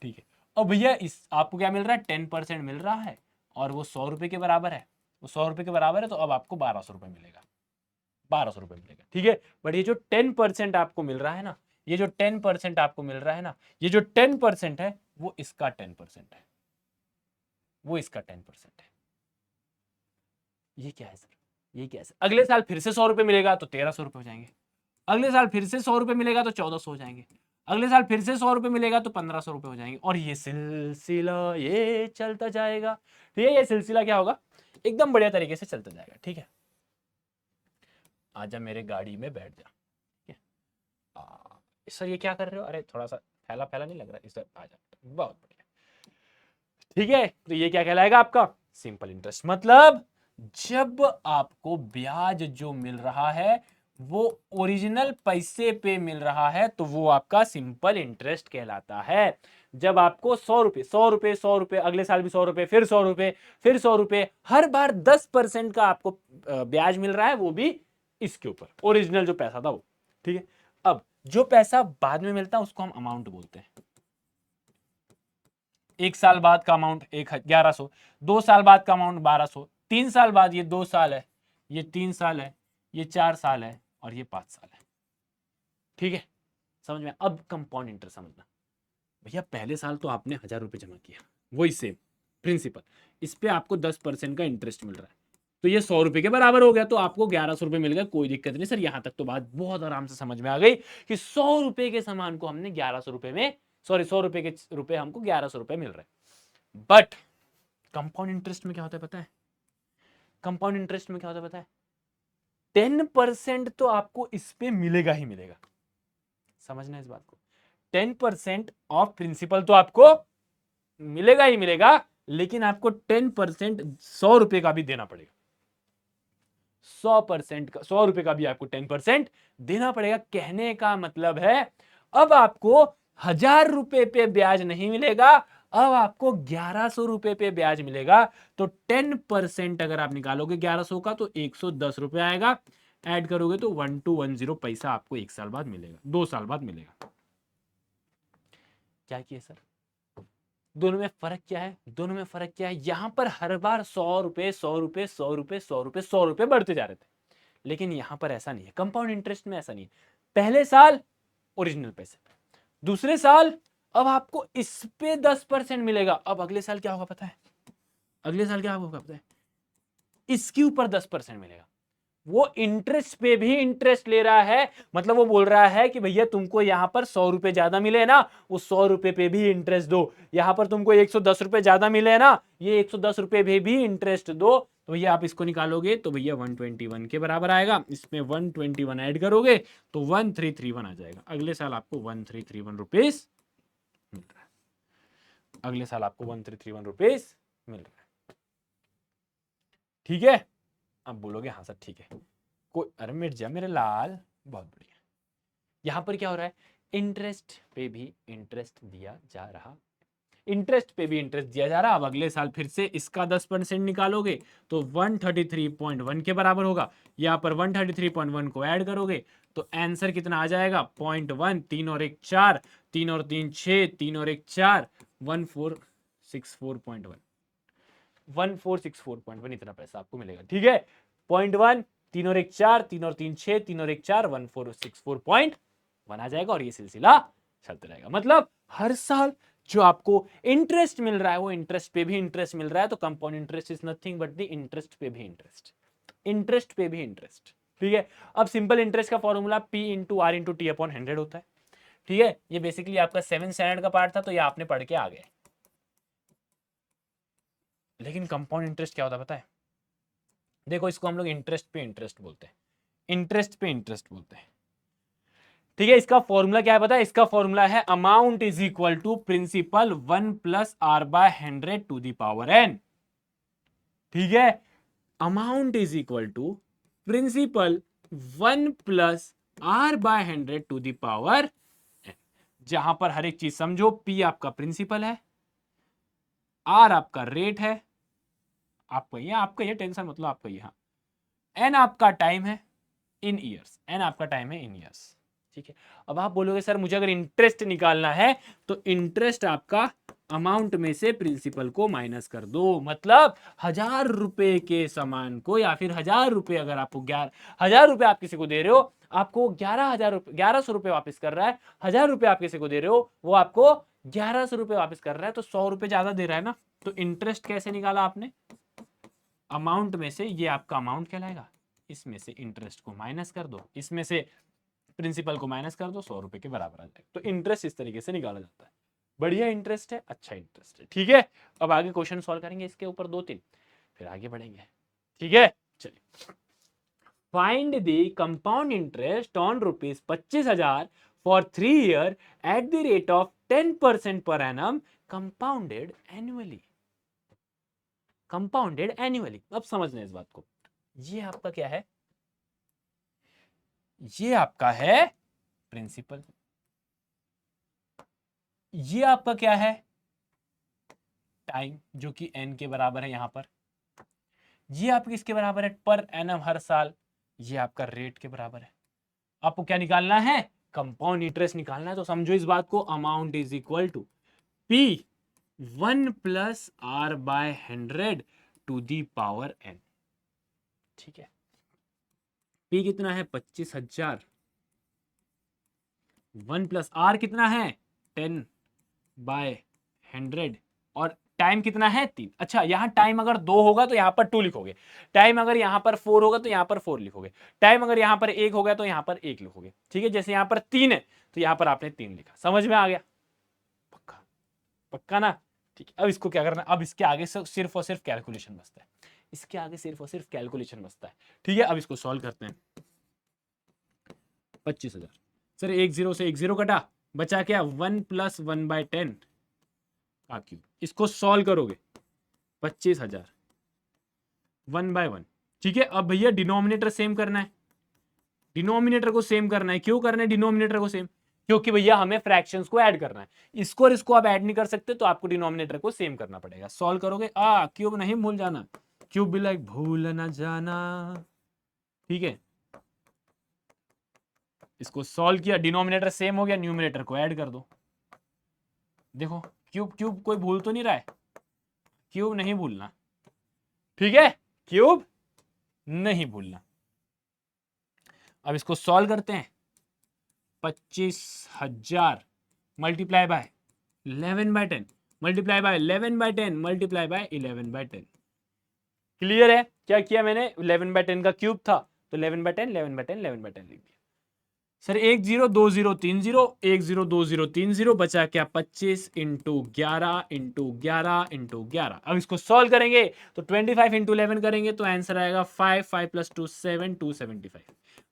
ठीक है, अब भैया इस आपको क्या मिल रहा है, 10% मिल रहा है और वो 100 रुपए के बराबर है, वो 100 रुपए के बराबर है, तो अब आपको 1200 रुपए मिलेगा, 1200 रुपए मिलेगा। ठीक है, बट ये जो 10% आपको मिल रहा है ना, ये जो 10% आपको मिल रहा है ना, ये जो 10% है वो इसका 10% है, वो इसका 10% है। ये क्या है सर, ये क्या है सर? अगले साल फिर से 100 रुपए मिलेगा तो 1300 रुपए हो जाएंगे, अगले साल फिर से 100 रुपए मिलेगा तो 1400 हो जाएंगे, अगले साल फिर से 100 रुपए मिलेगा तो 1500 रुपए हो जाएंगे, और ये सिलसिला ये चलता जाएगा। ठीक है, ये सिलसिला क्या होगा, एकदम बढ़िया तरीके से चलता जाएगा। ठीक है, आजा मेरे गाड़ी में बैठ जा। ठीक है, सर ये क्या कर रहे हो, अरे थोड़ा सा फैला फैला नहीं लग रहा, इस आजा, बहुत बढ़िया। ठीक है, तो ये क्या कहलाएगा आपका सिंपल इंटरेस्ट, मतलब जब आपको ब्याज जो मिल रहा है वो ओरिजिनल पैसे पे मिल रहा है तो वो आपका सिंपल इंटरेस्ट कहलाता है। जब आपको 100 रुपए 100 रुपए 100 रुपए, अगले साल भी 100 रुपए, फिर 100 रुपए, फिर 100 रुपए, हर बार 10% का आपको ब्याज मिल रहा है, वो भी इसके ऊपर ओरिजिनल जो पैसा था वो। ठीक है, अब जो पैसा बाद में मिलता है उसको हम अमाउंट बोलते हैं। 1 साल बाद का अमाउंट 1100, 2 साल बाद का अमाउंट 1200, 3 साल बाद, ये 2 साल है, ये 3 साल है, ये 4 साल है और ये 5 साल है। ठीक है, समझ में? अब कंपाउंड इंटरेस्ट समझना भैया, पहले साल तो आपने 1000 रुपए जमा किया, वही सेम प्रिंसिपल, इस पे आपको 10% का इंटरेस्ट मिल रहा है, तो ये 100 रुपए के बराबर हो गया, तो आपको 1100 रुपए मिल गए, कोई दिक्कत नहीं सर। यहां तक तो बात बहुत आराम से समझ में आ गई कि 100 रुपए के सामान को हमने 1100 रुपए में, सॉरी 100 रुपए के रुपए हमको 1100 रुपए मिल रहे हैं। बट कंपाउंड इंटरेस्ट में क्या होता है पता है, कंपाउंड इंटरेस्ट में क्या होता है पता है, 10% तो आपको इस पे मिलेगा ही मिलेगा, समझना इस बात को। 10% ऑफ प्रिंसिपल तो आपको मिलेगा ही मिलेगा, लेकिन आपको 10% 100 रुपए का भी देना पड़ेगा, 100% का, 100 रुपए का भी आपको 10% देना पड़ेगा। कहने का मतलब है अब आपको 1000 रुपए पे ब्याज नहीं मिलेगा, अब आपको 1100 रुपए पे ब्याज मिलेगा। तो 10% अगर आप निकालोगे 1100 का तो 110 रुपए आएगा, ऐड करोगे तो 1210 पैसा आपको 1 साल बाद मिलेगा, 2 साल बाद मिलेगा। क्या किया सर, दोनों में फर्क क्या है, दोनों में फर्क क्या है, यहां पर हर बार 100 रुपए 100 रुपए 100 रुपए 100 रुपए 100 रुपए बढ़ते जा रहे थे, लेकिन यहां पर ऐसा नहीं है, कंपाउंड इंटरेस्ट में ऐसा नहीं है। पहले साल ओरिजिनल पैसे, दूसरे साल अब आपको इस पे 10% मिलेगा, अब अगले साल क्या होगा पता है, अगले साल क्या होगा पता है, इसके ऊपर 10% मिलेगा। वो इंटरेस्ट पे भी इंटरेस्ट ले रहा है, मतलब वो बोल रहा है कि भैया तुमको यहां पर 100 रुपए ज्यादा मिले ना, उस 100 रुपए पे भी इंटरेस्ट दो, यहां पर तुमको 110 रुपए ज्यादा मिले ना, ये 110 रुपए पे भी इंटरेस्ट दो। तो भैया आप इसको निकालोगे तो भैया 121 के बराबर आएगा, इसमें 121 ऐड करोगे तो 1331 आ जाएगा। अगले साल आपको 1331 रुपीज मिल रहा है, अगले साल आपको 1331 रुपीज मिल रहा है। ठीक है, अब बोलोगे हाँ सर ठीक है, कोई अरे मिट जा मेरे लाल, बहुत बढ़िया। यहां पर क्या हो रहा है, इंटरेस्ट पे भी इंटरेस्ट दिया जा रहा, इंटरेस्ट पे भी इंटरेस्ट दिया जा रहा। अब अगले साल फिर से इसका 10% निकालोगे तो 133.1 के बराबर होगा, यहां पर 133.1 को ऐड करोगे तो आंसर कितना आ जाएगा 0.1, 3 और 1 4, 3 और 3 6, 3 और 1 4, 1464.1, 1464.1 इतना पैसा आपको मिलेगा। ठीक है, 0.1, 3 और 1 4, 3 और 3 6, 3 और 1 4, 1464.1 आ जाएगा, और ये सिलसिला चलता रहेगा। मतलब हर साल जो आपको इंटरेस्ट मिल रहा है वो इंटरेस्ट पे भी इंटरेस्ट मिल रहा है, तो compound interest is nothing but the interest पे भी इंटरेस्ट, इंटरेस्ट पे भी इंटरेस्ट। ठीक है, अब सिंपल इंटरेस्ट का formula P into R into T upon 100 होता है। ठीक है, ये बेसिकली आपका 7th स्टैंडर्ड का पार्ट था, तो ये आपने पढ़ के आ गए। लेकिन कंपाउंड इंटरेस्ट क्या होता है पता है? देखो, इसको हम लोग इंटरेस्ट पे इंटरेस्ट बोलते हैं, इंटरेस्ट पे इंटरेस्ट बोलते हैं। ठीक है, इसका फॉर्मूला क्या है पता है? इसका फॉर्मूला है amount is equal to principal 1 plus R by 100 to the power n। ठीक है, amount is equal to principal 1 plus R by 100 to the power n, जहां पर हर एक चीज समझो, p आपका प्रिंसिपल है, r आपका रेट है, आपका ये टेंशन मतलब आपका ये, हाँ, n आपका टाइम है इन ईयर्स, n आपका टाइम है इन ईयर्स। ठीक है, अब आप बोलोगे सर मुझे अगर इंटरेस्ट निकालना है तो इंटरेस्ट आपका अमाउंट में से प्रिंसिपल को माइनस कर दो, मतलब 1000 रुपए के सामान को, या फिर 1000 रुपए अगर आपको 1000 रुपए आप किसी को दे रहे हो, आपको 11,000 रुपए 1100 रुपए वापस कर रहा है, 1000 रुपए आप किसी को दे रहे हो, वो आपको 1100 रुपए वापस कर रहा है, तो 100 रुपए ज्यादा दे रहा है ना। तो इंटरेस्ट कैसे निकाला आपने? अमाउंट में से, ये आपका अमाउंट कहलाएगा, इसमें से इंटरेस्ट को माइनस कर दो, इसमें से प्रिंसिपल को माइनस कर दो, 100 रुपए के बराबर आ जाएगा। तो इंटरेस्ट इस तरीके से निकाला जाता है। बढ़िया इंटरेस्ट है, अच्छा इंटरेस्ट है। ठीक है, अब आगे क्वेश्चन सॉल्व करेंगे इसके ऊपर 2-3, फिर आगे बढ़ेंगे। ठीक है, चलिए, find the compound interest on ₹25,000 for 3 year at the rate of 10% per annum compounded annually. Compounded annually, अब समझना इस बात को। ये आपका क्या है? ये आपका है प्रिंसिपल, ये आपका क्या है? टाइम, जो कि n के बराबर है यहां पर। ये आपके किसके बराबर है? पर एनम हर साल। ये आपका रेट के बराबर है। आपको क्या निकालना है? कंपाउंड इंटरेस्ट निकालना है। तो समझो इस बात को, amount is equal to p 1 plus R by 100 to the power n। ठीक है, p कितना है? 25,000, 1 प्लस आर कितना है? 10 बाय 100, और टाइम कितना है? 3। अच्छा, यहां टाइम अगर 2 होगा तो यहां पर 2 लिखोगे, टाइम अगर यहां पर 4 होगा तो यहां पर 4 लिखोगे, टाइम अगर यहां पर 1 होगा तो यहां पर 1 लिखोगे। ठीक है, जैसे यहां पर 3 है तो यहां पर आपने 3 लिखा। समझ में आ गया? पक्का? पक्का ना? ठीक है, अब इसको क्या करना है? अब इसके आगे सिर्फ और सिर्फ कैलकुलेशन बचता है, इसके आगे सिर्फ और सिर्फ कैलकुलेशन बचता है। ठीक है, अब इसको सॉल्व करते हैं। 25,000, सर 1 0 से 1 0 कटा, बचा क्या? 1 प्लस 1 बाय 10 का क्यूब। इसको सॉल्व करोगे, 25,000 1 बाय 1। ठीक है, अब भैया डिनोमिनेटर सेम करना है, डिनोमिनेटर को सेम करना है। क्यों करना है डिनोमिनेटर को सेम? क्योंकि भैया हमें फ्रैक्शंस को ऐड करना है। इसको और इसको आप ऐड नहीं कर सकते, तो आपको डिनोमिनेटर को सेम करना पड़ेगा। सॉल्व करोगे, क्यूब नहीं भूल जाना, क्यूब भी लाइक भूल ना जाना। ठीक है, इसको सॉल्व किया, डिनोमिनेटर सेम हो गया, न्यूमिनेटर को ऐड कर दो। देखो, क्यूब क्यूब कोई भूल तो नहीं रहा है? क्यूब नहीं भूलना। ठीक है, क्यूब नहीं भूलना। अब इसको सॉल्व करते हैं। 25,000 multiply by 11 by 10 multiply by 11 by 10 multiply by 11 by 10। Clear है? क्या किया मैंने? 11 बाय 10 का क्यूब था तो 11 बाय 10 11 बाय 10 11 बाय 10 लिख दिया। सर 1 0 2 0 3 0 1 0 2 0 3 0 बचा क्या? 25 इंटू 11 इंटू 11 इंटू 11। अब इसको सॉल्व करेंगे तो 25 इंटू 11 करेंगे तो आंसर आएगा 5 5 प्लस 2 7 275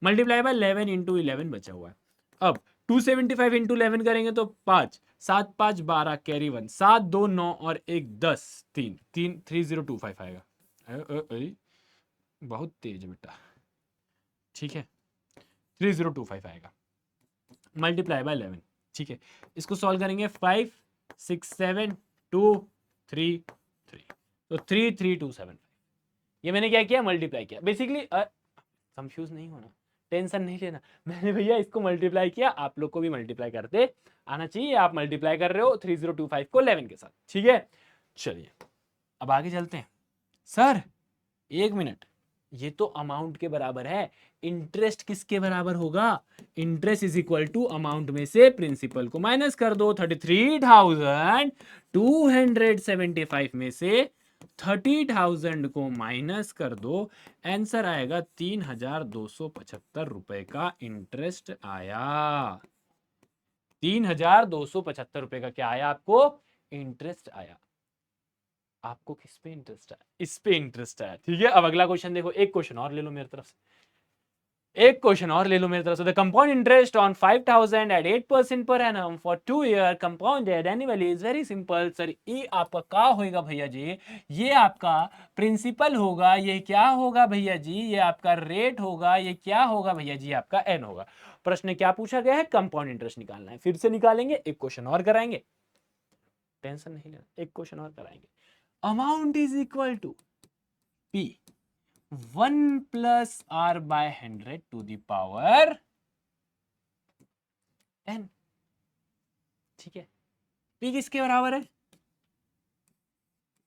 मल्टीप्लाई बाय 11 इंटू 11 बचा हुआ है। अब 275 इंटू 11 करेंगे तो 5 7 5 12 कैरी 1 7 2 9 और 1 10 3 3 3025 आएगा। बहुत तेज बेटा। ठीक है, 3025 आएगा मल्टीप्लाई बाय 11। ठीक है, इसको सॉल्व करेंगे 5 6 7 2 3 3 तो 33275। ये मैंने क्या किया? मल्टीप्लाई किया। बेसिकली कंफ्यूज नहीं होना, टेंशन नहीं लेना, मैंने भैया इसको मल्टीप्लाई किया, आप लोग को भी मल्टीप्लाई करते आना चाहिए। आप मल्टीप्लाई कर रहे हो 3025 को 11 के साथ। ठीक है, चलिए अब आगे चलते हैं। सर 1 मिनट, ये तो अमाउंट के बराबर है, इंटरेस्ट किसके बराबर होगा? Interest is equal to amount में से प्रिंसिपल को माइनस कर दो। 33,275 में से 30,000 को माइनस कर दो, आंसर आएगा 3,275 रुपए का इंटरेस्ट आया। ₹3,275 का क्या आया आपको? इंटरेस्ट आया। आपको किस पे इंटरेस्ट आया? इस पे इंटरेस्ट आया। ठीक है, अब अगला क्वेश्चन देखो, एक क्वेश्चन और ले लो मेरी तरफ से, एक क्वेश्चन और ले लो मेरी तरफ से। The compound interest on 5,000 at 8% per annum for 2 year compounded annually is very simple. Sir ये आपका क्या होगा भैया जी? ये आपका प्रिंसिपल होगा, ये क्या होगा भैया जी? ये आपका रेट होगा, ये क्या होगा भैया जी? आपका एन होगा। प्रश्न क्या पूछा गया है? कंपाउंड इंटरेस्ट निकालना है। फिर से निकालेंगे, एक क्वेश्चन और कराएंगे, टेंशन नहीं लेना, एक क्वेश्चन और कराएंगे। Amount is equal to P 1 plus r by 100 to the power n। ठीक है, p किसके बराबर है?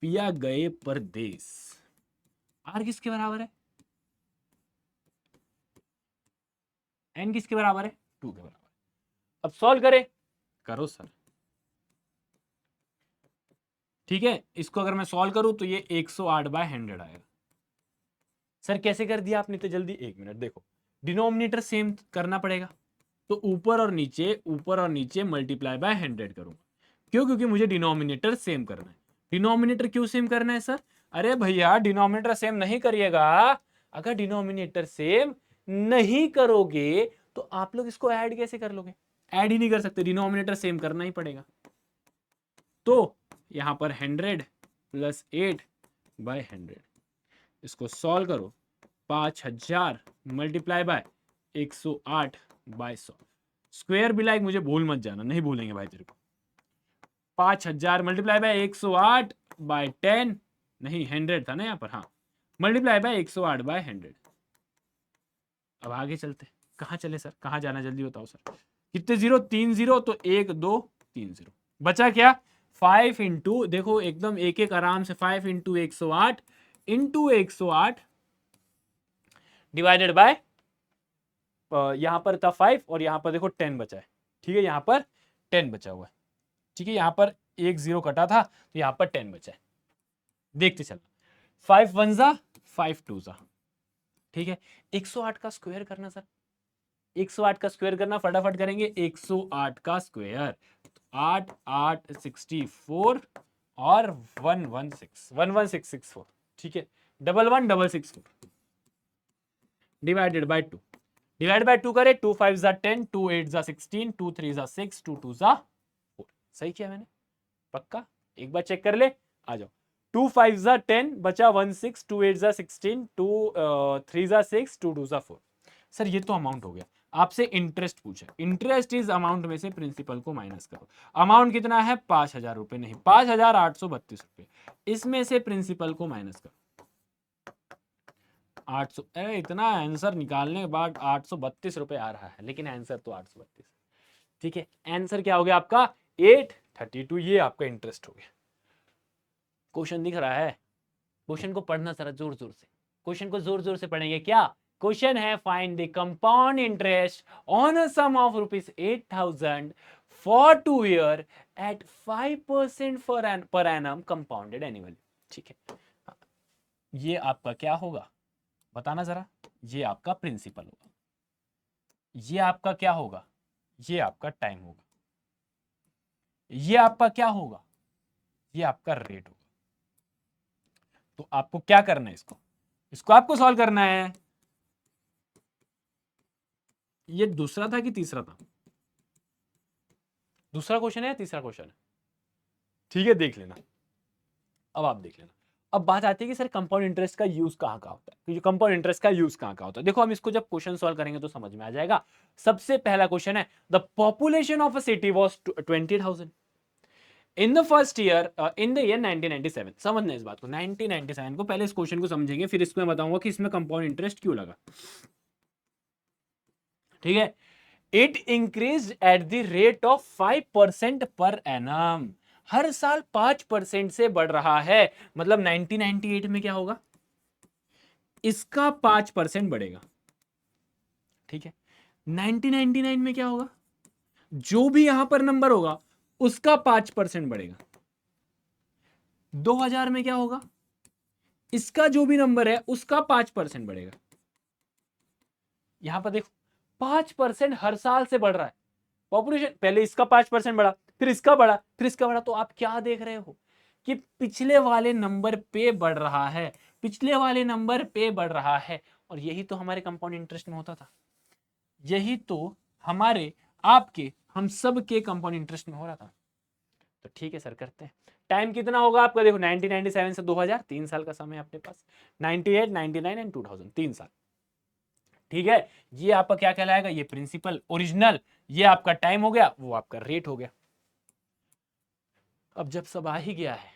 पिया गए परदेश। r किसके बराबर है? n किसके बराबर है? 2 के बराबर। अब सॉल्व करें, करो सर। ठीक है, इसको अगर मैं सॉल्व करूं तो ये 108 बाय 100 आएगा। सर कैसे कर दिया आपने तो जल्दी? 1 मिनट देखो, डिनोमिनेटर सेम करना पड़ेगा, तो ऊपर और नीचे मल्टीप्लाई बाय 100 करूंगा। क्यों? क्योंकि मुझे डिनोमिनेटर सेम करना है। डिनोमिनेटर क्यों सेम करना है सर? अरे भैया डिनोमिनेटर सेम नहीं करिएगा, अगर डिनोमिनेटर सेम नहीं करोगे तो आप लोग इसको ऐड कैसे कर लोगे? ऐड ही नहीं कर सकते, डिनोमिनेटर सेम करना ही पड़ेगा। तो यहां पर 100 प्लस 8 बाय 100, इसको सॉल्व करो, 5000 मल्टीप्लाई बाय 108 बाय 100। स्क्वायर भी लाइक मुझे भूल मत जाना, नहीं भूलेंगे भाई तेरे को। 5000 मल्टीप्लाई बाय 108 बाय 10, नहीं 100 था ना यहाँ पर, हाँ, मल्टीप्लाई बाय 108 बाय 100। अब आगे चलते, कहाँ चले सर, कहाँ जाना, जल्दी बताओ सर। कितने जीरो? 3 जीरो, तो 1 2 3 जीरो, बचा क्या? 5 इंटू, देखो एकदम एक एक आराम से, 5 इंटू 108 इंटू 108 डिवाइडेड बाय, यहां पर था 5 और यहां पर देखो 10 बचा है। ठीक है, यहां पर 10 बचा हुआ है। ठीक है, यहां पर 1 0 कटा था तो यहां पर 10 बचा है। देखते चलना, 5 1 जा 5 2 जा। ठीक है, 108 का स्क्वायर करना सर, 108 का स्क्वायर करना, फटाफट करेंगे। 108 का स्क्वायर 8 8 64 और 116 ठीक है, 11664 डिवाइडेड बाय 2, डिवाइड बाय 2 करे, 2 5 जा 10, 2 8 जा 16, 2 3 जा 6, 2 2 जा 4। सही किया मैंने? पक्का? एक बार चेक कर ले, आ जाओ। 2 5 जा 10 बचा 16, 2 8 जा 16, 2 3 जा 6, 2 2 जा 4। सर ये तो अमाउंट हो गया। आपसे इंटरेस्ट पूछा, इंटरेस्ट इज अमाउंट में से प्रिंसिपल को माइनस करो। अमाउंट कितना है? 5000 रुपए, नहीं 5832 रुपए, इसमें से प्रिंसिपल को माइनस करो। 800, अरे इतना आंसर निकालने के बाद 832 रुपए आ रहा है, लेकिन आंसर तो 832। ठीक है, आंसर क्या हो गया आपका? 832। ये आपका इंटरेस्ट हो गया। क्वेश्चन दिख रहा है? क्वेश्चन को पढ़ना जरा जोर जोर से, क्वेश्चन को जोर जोर से पढ़ेंगे। क्या क्वेश्चन है? Find the compound interest on a sum of ₹8,000 for 2 year at 5% per annum compounded annually. ठीक है, ये आपका क्या होगा बताना जरा? ये आपका प्रिंसिपल होगा, ये आपका क्या होगा? ये आपका टाइम होगा, ये आपका क्या होगा? ये आपका रेट होगा। तो आपको क्या करना है? इसको आपको सॉल्व करना है। ये दूसरा था कि तीसरा था? दूसरा क्वेश्चन है या तीसरा क्वेश्चन है? ठीक है, देख लेना, अब आप देख लेना। अब बात आती है कि सर कंपाउंड इंटरेस्ट का यूज कहां का होता है? कंपाउंड इंटरेस्ट का यूज कहां का होता है? देखो हम इसको जब क्वेश्चन सॉल्व करेंगे तो समझ में आ जाएगा। सबसे पहला क्वेश्चन है, the population of a city was 20,000 in the first year in the year 1997। समझना इस बात को, 1997 को। पहले इस क्वेश्चन को समझेंगे, फिर इसको मैं बताऊंगा कि इसमें कंपाउंड इंटरेस्ट क्यों लगा। ठीक है, it increase at the rate of 5% per annum. हर साल 5% से बढ़ रहा है। मतलब 1998 में क्या होगा? इसका 5% बढ़ेगा। ठीक है, 1999 में क्या होगा? जो भी यहां पर नंबर होगा उसका 5% बढ़ेगा। 2000 में क्या होगा? इसका जो भी नंबर है उसका 5% बढ़ेगा। यहां पर देखो, 5% हर साल से बढ़ रहा है। पॉपुलेशन पहले इसका 5% बढ़ा, फिर इसका बढ़ा, फिर इसका बढ़ा, तो आप क्या देख रहे हो कि पिछले वाले नंबर पे बढ़ रहा है, पिछले वाले नंबर पे बढ़ रहा है। और यही तो हमारे कंपाउंड इंटरेस्ट में होता था, यही तो हमारे आपके हम सब के कंपाउंड इंटरेस्ट में हो रहा था। तो ठीक है सर, करते हैं। टाइम कितना होगा आपका, देखो 1997 से 2000, 3 साल का समय अपने पास, 98, 99 एंड 2000, 3 साल। ठीक है, ये आपका क्या कहलाएगा, ये प्रिंसिपल ओरिजिनल, ये आपका टाइम हो गया, वो आपका रेट हो गया। अब जब सब आ ही गया है,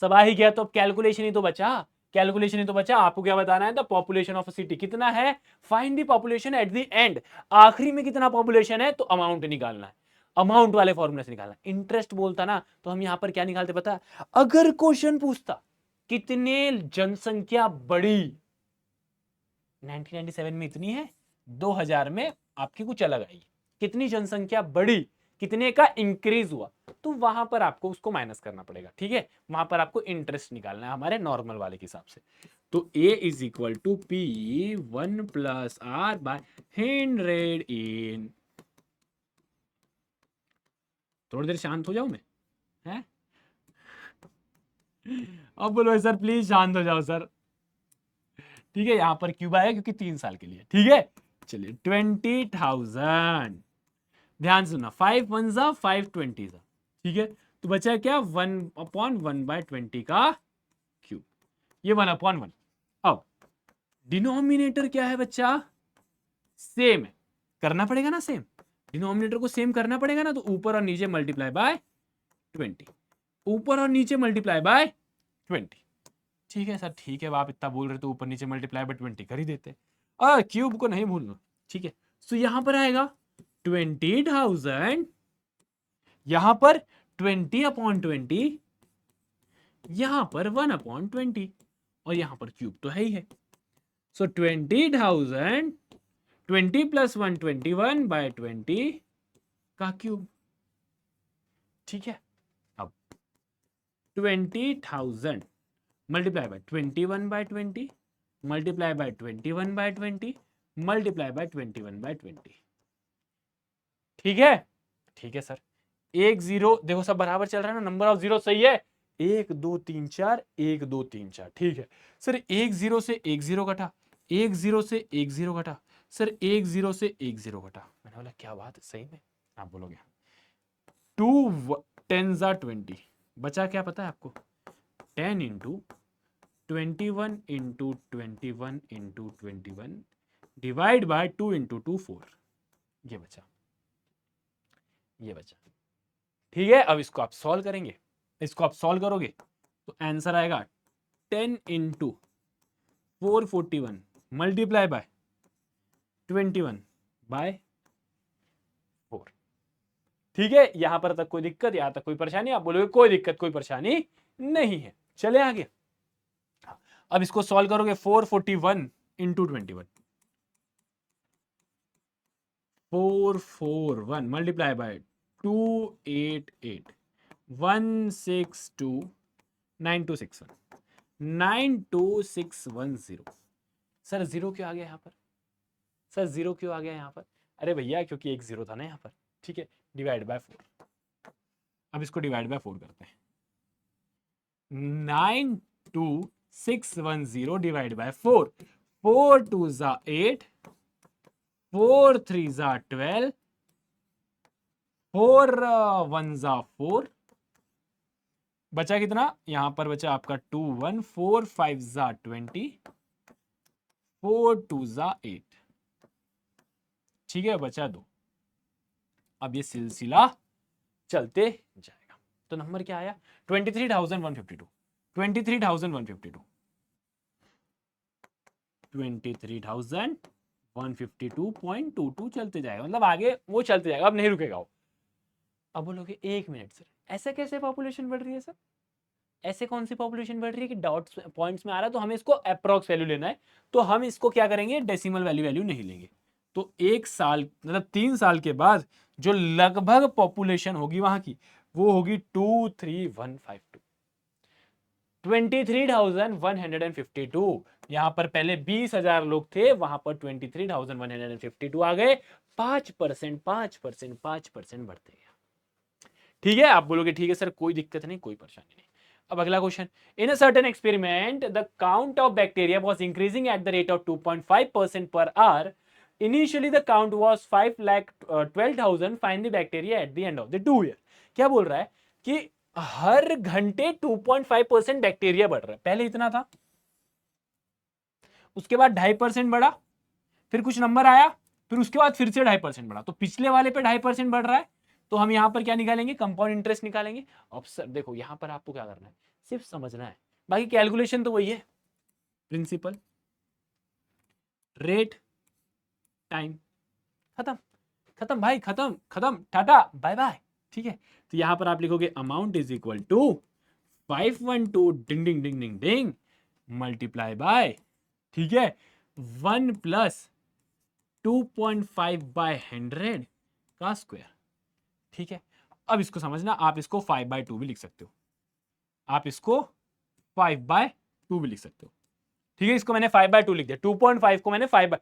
सब आ ही गया, तो अब कैलकुलेशन ही तो बचा, कैलकुलेशन ही तो बचा। आपको क्या बताना है, the population of a city कितना है, find the population at the end, आखिरी में कितना पॉपुलेशन है, तो अमाउंट निकालना है, अमाउंट वाले फॉर्मूले से निकालना। इंटरेस्ट बोलता ना, तो हम यहां पर क्या निकालते पता, अगर क्वेश्चन पूछता कितने जनसंख्या बढ़ी 1997 में इतनी है, 2000 में आपकी कुछ अलग आई, कितनी जनसंख्या बढ़ी, कितने का इंक्रीज हुआ, तो वहां पर आपको उसको माइनस करना पड़ेगा। ठीक है, वहां पर आपको इंटरेस्ट निकालना है हमारे नॉर्मल वाले के हिसाब से। तो A is equal to P 1 plus R by 100 N, थोड़ी देर शांत हो जाऊं मैं, है? अब बोलो सर प्लीज शांत हो जाओ सर। ठीक है, यहां पर क्यूब आया क्योंकि 3 साल के लिए। ठीक है, चलिए 20,000, ध्यान सुनना, 5 1 जा 5 20 जा, ठीक है, तो बचा क्या 1/1/20 का क्यूब, ये 1/1। अब डिनोमिनेटर क्या है बच्चा, सेम है, करना पड़ेगा ना सेम, डिनोमिनेटर को सेम करना पड़ेगा ना, तो ऊपर और नीचे मल्टीप्लाई बाय 20, ऊपर और नीचे मल्टीप्लाई बाय 20। ठीक है सर, ठीक है, आप इतना बोल रहे तो ऊपर नीचे मल्टीप्लाई बाय 20 कर ही देते, क्यूब को नहीं भूलना। ठीक है, तो यहां पर आएगा 20,000, यहां पर 20/20, यहां पर 1/20, और यहां पर क्यूब तो है ही है। सो 20,000 20 + 1 21/20 का क्यूब। ठीक है, अब 20,000 multiply by 21/20 multiply by 21/20 multiply by 21/20। ठीक है, ठीक है सर, एक जीरो देखो सब बराबर चल रहा है ना, नंबर ऑफ जीरो सही है, 1 2 3 4 1 2 3 4। ठीक है सर, एक जीरो से एक जीरो घटा, एक जीरो से एक जीरो घटा, सर एक जीरो से एक जीरो घटा। मैंने बोला क्या बात है, सही में आप बोलोगे 2 10 जा 20, बचा क्या पता है आपको, 10 into 21 into 21 into 21 divide by 2 into 2 4, ये बचा, ये बचा। ठीक है, अब इसको आप सॉल्व करेंगे, इसको आप सॉल्व करोगे तो आंसर आएगा 10 इंटू 441 मल्टीप्लाई बाय 21/4। ठीक है, यहां पर तक कोई दिक्कत, यहां तक कोई परेशानी, आप बोलोगे कोई दिक्कत कोई परेशानी नहीं है। चले आगे, अब इसको सॉल्व करोगे 441 into 21, 441 multiply by 288 162 9261 92610। Sir zero क्यों आ गया यहाँ पर, सर जीरो क्यों आ गया यहाँ पर, अरे भैया क्योंकि एक जीरो था ना यहाँ पर। ठीक है, डिवाइड बाय 4, अब इसको डिवाइड बाय 4 करते हैं, 92610 डिवाइड बाय 4, 4 2 जा 8, 4 3 जा 12, 4 1 जा 4, बचा कितना, यहां पर बचा आपका 2 1, 4 5 जा 20, 4 2 जा 8। ठीक है, बचा 2। अब ये सिलसिला चलते जाएगा, तो नंबर क्या आया 23,152, 23,152, 23,152.22 चलते जाएगा, मतलब आगे वो चलते जाएगा, अब नहीं रुकेगा वो। अब बोलोगे 1 मिनट सर, ऐसे कैसे पॉपुलेशन बढ़ रही है सर, ऐसे कौन सी पॉपुलेशन बढ़ रही है कि डॉट्स पॉइंट्स में आ रहा है, तो हमें इसको अप्रॉक्स वैल्यू लेना है, तो हम इसको क्या करेंगे, डेसिमल वैल्यू नहीं लेंगे। तो 1 साल मतलब 3 साल के बाद जो लगभग पॉपुलेशन होगी वहां की, वो होगी 23,152, 23,152। यहां पर पहले 20,000 लोग थे, वहां पर 23,152 आ गए, 5% 5% 5% बढ़ते गया। ठीक है, आप बोलोगे ठीक है सर, कोई दिक्कत नहीं, कोई परेशानी नहीं। अब अगला question, in a certain experiment the count of bacteria was increasing at the rate of 2.5% per hour. Initially the count was 5,12,000, find the bacteria at the end of the 2 year. क्या बोल रहा है कि हर घंटे 2.5% बैक्टीरिया बढ़ रहा है। पहले इतना था, उसके बाद 2.5% बढ़ा, फिर कुछ नंबर आया, फिर उसके बाद फिर से 2.5% बढ़ा। तो पिछले वाले पे 2.5% बढ़ रहा है, तो हम यहां पर क्या निकालेंगे, कंपाउंड इंटरेस्ट निकालेंगे। अब सर देखो यहां पर आपको क्या करना है, सिर्फ समझना है, बाकी कैलकुलेशन तो वही है। प्रिंसिपल, रेट, टाइम, खत्म खत्म भाई, खत्म खत्म, टाटा बाय बाय। ठीक है, तो यहां पर आप लिखोगे amount is equal to 512 ding ding ding ding ding multiply by, ठीक है, 1 प्लस 2.5 बाय 100 का स्क्वायर। ठीक है, अब इसको समझना, आप इसको 5/2 भी लिख सकते हो, आप इसको 5/2 भी लिख सकते हो। ठीक है, इसको मैंने 5/2 लिख दिया, 2.5 को मैंने 5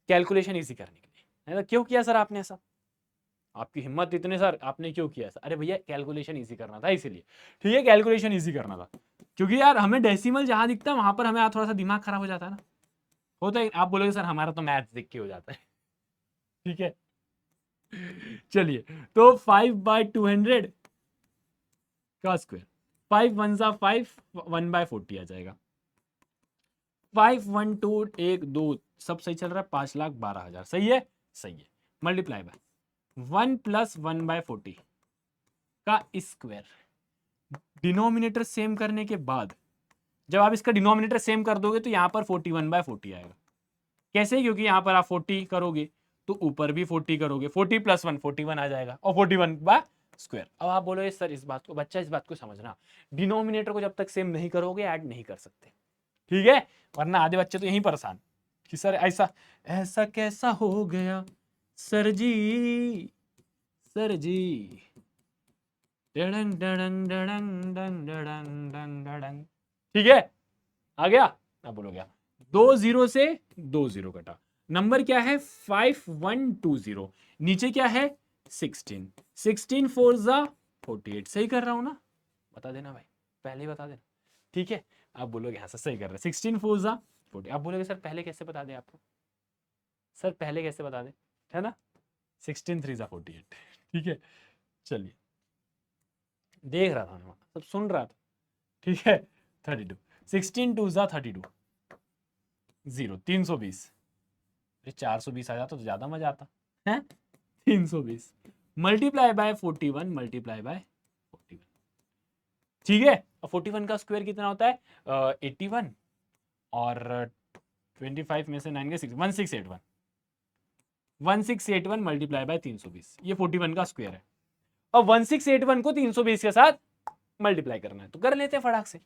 कैलकुलेशन इजी करने के लिए। तो क्यों किया सर आपने ऐसा, आपकी हिम्मत इतने सर, आपने क्यों किया ऐसा? अरे भैया कैलकुलेशन इजी करना था इसीलिए। ठीक है, कैलकुलेशन इजी करना था, क्योंकि यार हमें डेसिमल जहां दिखता है वहां पर हमें थोड़ा सा दिमाग खराब हो जाता है ना, होता है। आप बोलोगे सर हमारा तो मैथ्स देख के हो जाता है। ठीक है, चलिए, तो 5/200 का स्क्वायर, 5 1 जा 5, 1/40 आ जाएगा। 5 1 2 1 2 सब सही चल रहा है, 5,12,000 सही है, सही है। मल्टीप्लाई बाय 1 प्लस 1/40 का स्क्वायर। डिनोमिनेटर सेम करने के बाद जब आप इसका डिनोमिनेटर सेम कर दोगे तो यहां पर 41/40 आएगा। कैसे? क्योंकि यहां पर आप 40 करोगे तो ऊपर भी 40 करोगे, 40 + 1 41 आ जाएगा, और 41/स्क्वायर। अब आप बोलोगे सर इस बात को, बच्चा इस बात को समझना, डिनोमिनेटर को जब तक सेम नहीं करोगे ऐड नहीं कर सकते। ठीक है, वरना आधे बच्चे तो यहीं परेशान कि सर ऐसा ऐसा कैसा हो गया सर जी, सर जी, डडंग डडंग डडंग डंग डडंग डंग डडंग। ठीक है, आ गया। अब बोलो क्या, 2 0 से 2 0 कटा, नंबर क्या है 5120, नीचे क्या है 16, 16 4 जा 48, सही कर रहा हूं ना? बता देना भाई, पहले ही बता देना। ठीक है, आप बोलोगे हाँ सर सही कर रहे हैं, 16 4 जा 40। आप बोलोगे सर पहले कैसे बता दें आपको, सर पहले कैसे बता दें, है ना, 16 3 जा 48। ठीक है, चलिए, देख रहा था मैं, सब सुन रहा था। ठीक है, 32, 16 2 जा 32, 0 320, 420 आ जाता तो ज्यादा मजा आता है। 320 मल्टीप्लाई बाय 41 मल्टीप्लाई बाय 41। ठीक है, और 41 का स्क्वायर कितना होता है 81, और 25 में से 9 के 6, 1681, 1681 मल्टीप्लाई बाय 320, ये 41 का स्क्वायर है। और 1681 को 320 के साथ मल्टीप्लाई करना है, तो कर लेते हैं फटाक से।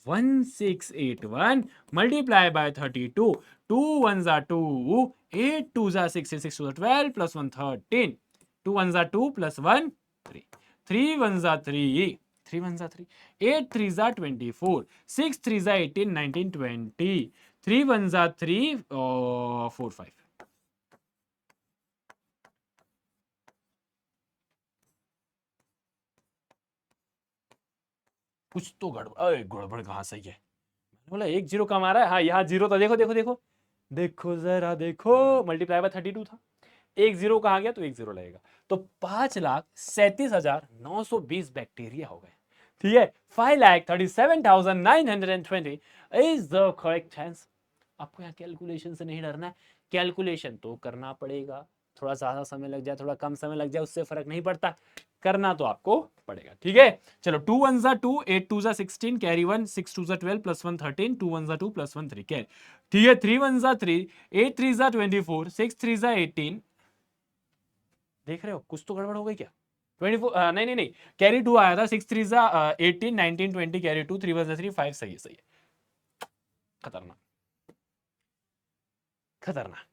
1681 मल्टीप्लाई बाय 32, 2 1 जा 2, 8 2 जा 6, 6 2 12 प्लस 1 13, 2 1 जा 2 प्लस 1 3, 3 1 जा 3, 3 1 जा 3, 8 3 जा 24, 6 3 जा 18 19 20, 3 1 जा 3 4 5। कुछ तो गड़बड़, अरे गड़बड़ कहाँ सही है, बोला 1 0 कम आ रहा है, हाँ यहाँ 0 था, देखो देखो देखो देखो जरा देखो, मल्टीप्लाई बाय 32 था, 1 0 कहाँ गया, तो 1 0 लगेगा, तो 5,37,920 बैक्टीरिया हो गए। ठीक है, 5,37,920 इज द करेक्ट आंसर। आपको यहाँ कैलकुलेशन से नहीं डरना है, कैलकुलेशन तो करना पड़ेगा, थोड़ा ज्यादा समय लग जाए थोड़ा कम समय लग जाए उससे फर्क नहीं पड़ता, करना तो आपको पड़ेगा। ठीक है, चलो 2 1 जा 2, 8 2 जा 16 कैरी 1, 6 2 जा 12 प्लस 1 13, 2 1 जा 2 प्लस 1 3 कैरी। ठीक है, 3 1 जा 3, 8 3 जा 24, 6 3 जा 18। देख रहे हो कुछ तो गड़बड़ हो गई क्या, 24 नहीं नहीं नहीं, कैरी 2 आया था, 6 3 जा 18 19 20 कैरी 2, 3 1 जा 3 5, सही है सही है। खतरनाक खतरनाक।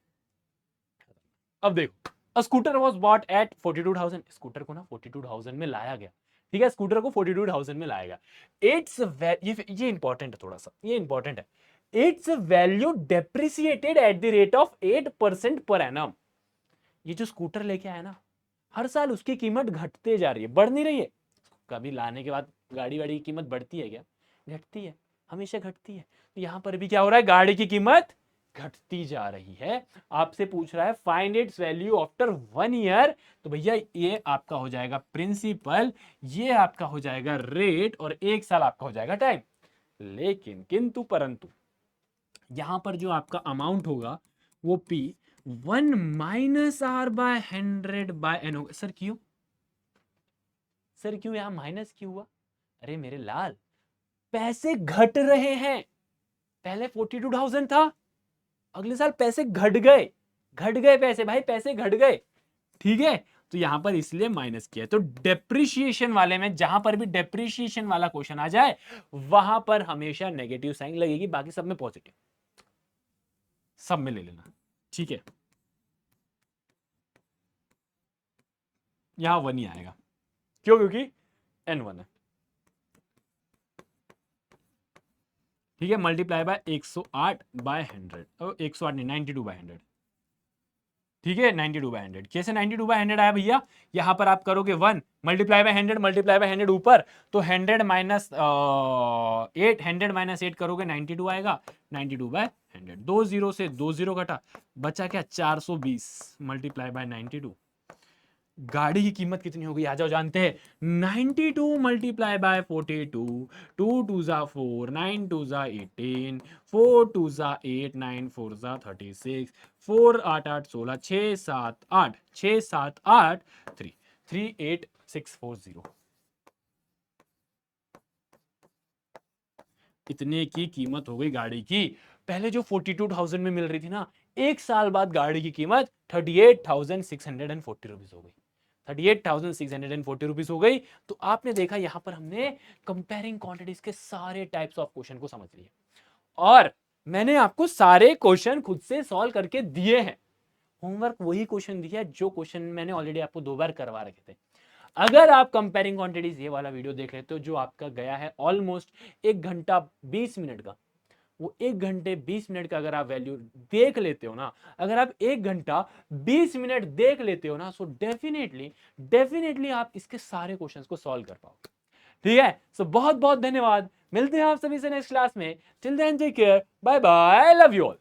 अब देखो, scooter was bought at 42,000, scooter को ना 42,000 में लाया गया। ठीक है, स्कूटर को 42,000 में लाया गया। इट्स ये इंपॉर्टेंट है, थोड़ा सा ये इंपॉर्टेंट है। It's value depreciated at the rate of 8% per annum. ये जो स्कूटर लेके आया ना, हर साल उसकी कीमत घटते जा रही है, बढ़ नहीं रही है। कभी लाने के बाद गाड़ी वाड़ी की कीमत बढ़ती है क्या? घटती है, हमेशा घटती है। तो यहाँ पर भी क्या हो रहा है, गाड़ी की कीमत घटती जा रही है। आपसे पूछ रहा है find its value after 1 year, तो भैया ये आपका हो जाएगा प्रिंसिपल, ये आपका हो जाएगा रेट, और 1 साल आपका हो जाएगा टाइम। लेकिन किंतु परंतु यहां पर जो आपका अमाउंट होगा वो P 1 minus R by 100 by N होगा। सर क्यों, सर क्यों यहां माइनस क्यों हुआ? अरे मेरे लाल, पैसे घट रहे हैं। पहले 42,000 था, अगले साल पैसे घट गए, घट गए पैसे, भाई पैसे घट गए, ठीक है। तो यहां पर इसलिए माइनस किया। तो डेप्रिशिएशन वाले में, जहां पर भी डेप्रिशिएशन वाला क्वेश्चन आ जाए वहां पर हमेशा नेगेटिव साइन लगेगी, बाकी सब में पॉजिटिव, सब में ले लेना, ठीक है। यहां 1 ही आएगा, क्यों? क्योंकि n1 है, ठीक है। मल्टीप्लाई बाय 108 बाय 100, 108 नहीं 92 बाय 100, ठीक है। 92 बाय 100 कैसे 92 बाय 100 आया भैया? यहां पर आप करोगे 1 मल्टीप्लाई बाय 100, मल्टीप्लाई बाय 100 ऊपर, तो 100 माइनस 8, 100 माइनस 8 करोगे 92 आएगा। 92 बाय 100, 2 जीरो से 2 जीरो घटा, बचा क्या? 420 मल्टीप्लाई बाय 92। गाड़ी की कीमत कितनी होगी आ जाओ जानते हैं। 92 मल्टीप्लाई बाय 42, 2 2 जा 4, 9 2 जा 18, 4 2 जा 8, 9 4 जा 36, 4 8 8 16, 6 7 8, 6 7 8 3 38640। इतने की कीमत हो गई गाड़ी की। पहले जो 42,000 में मिल रही थी ना, 1 साल बाद गाड़ी की कीमत 38,640 रुपीज हो गई, 38,640 रुपीज हो गई। तो आपने देखा यहां पर हमने कंपेयरिंग क्वांटिटीज के सारे टाइप्स ऑफ क्वेश्चन को समझ लिए, और मैंने आपको सारे क्वेश्चन खुद से सॉल्व करके दिए हैं। होमवर्क वही क्वेश्चन दिया है जो क्वेश्चन मैंने ऑलरेडी आपको 2 बार करवा रखे थे। अगर आप कंपेयरिंग क्वांटिटीज ये वाला वीडियो देख लेते हो, जो आपका गया है ऑलमोस्ट 1 घंटा 20 मिनट का, वो 1 घंटे 20 मिनट का अगर आप वैल्यू देख लेते हो ना, अगर आप 1 घंटा 20 मिनट देख लेते हो ना, सो डेफिनेटली आप इसके सारे क्वेश्चंस को सॉल्व कर पाओगे, ठीक है। सो बहुत बहुत धन्यवाद, मिलते हैं आप सभी से नेक्स्ट क्लास में। Till then take care, bye bye, love you all.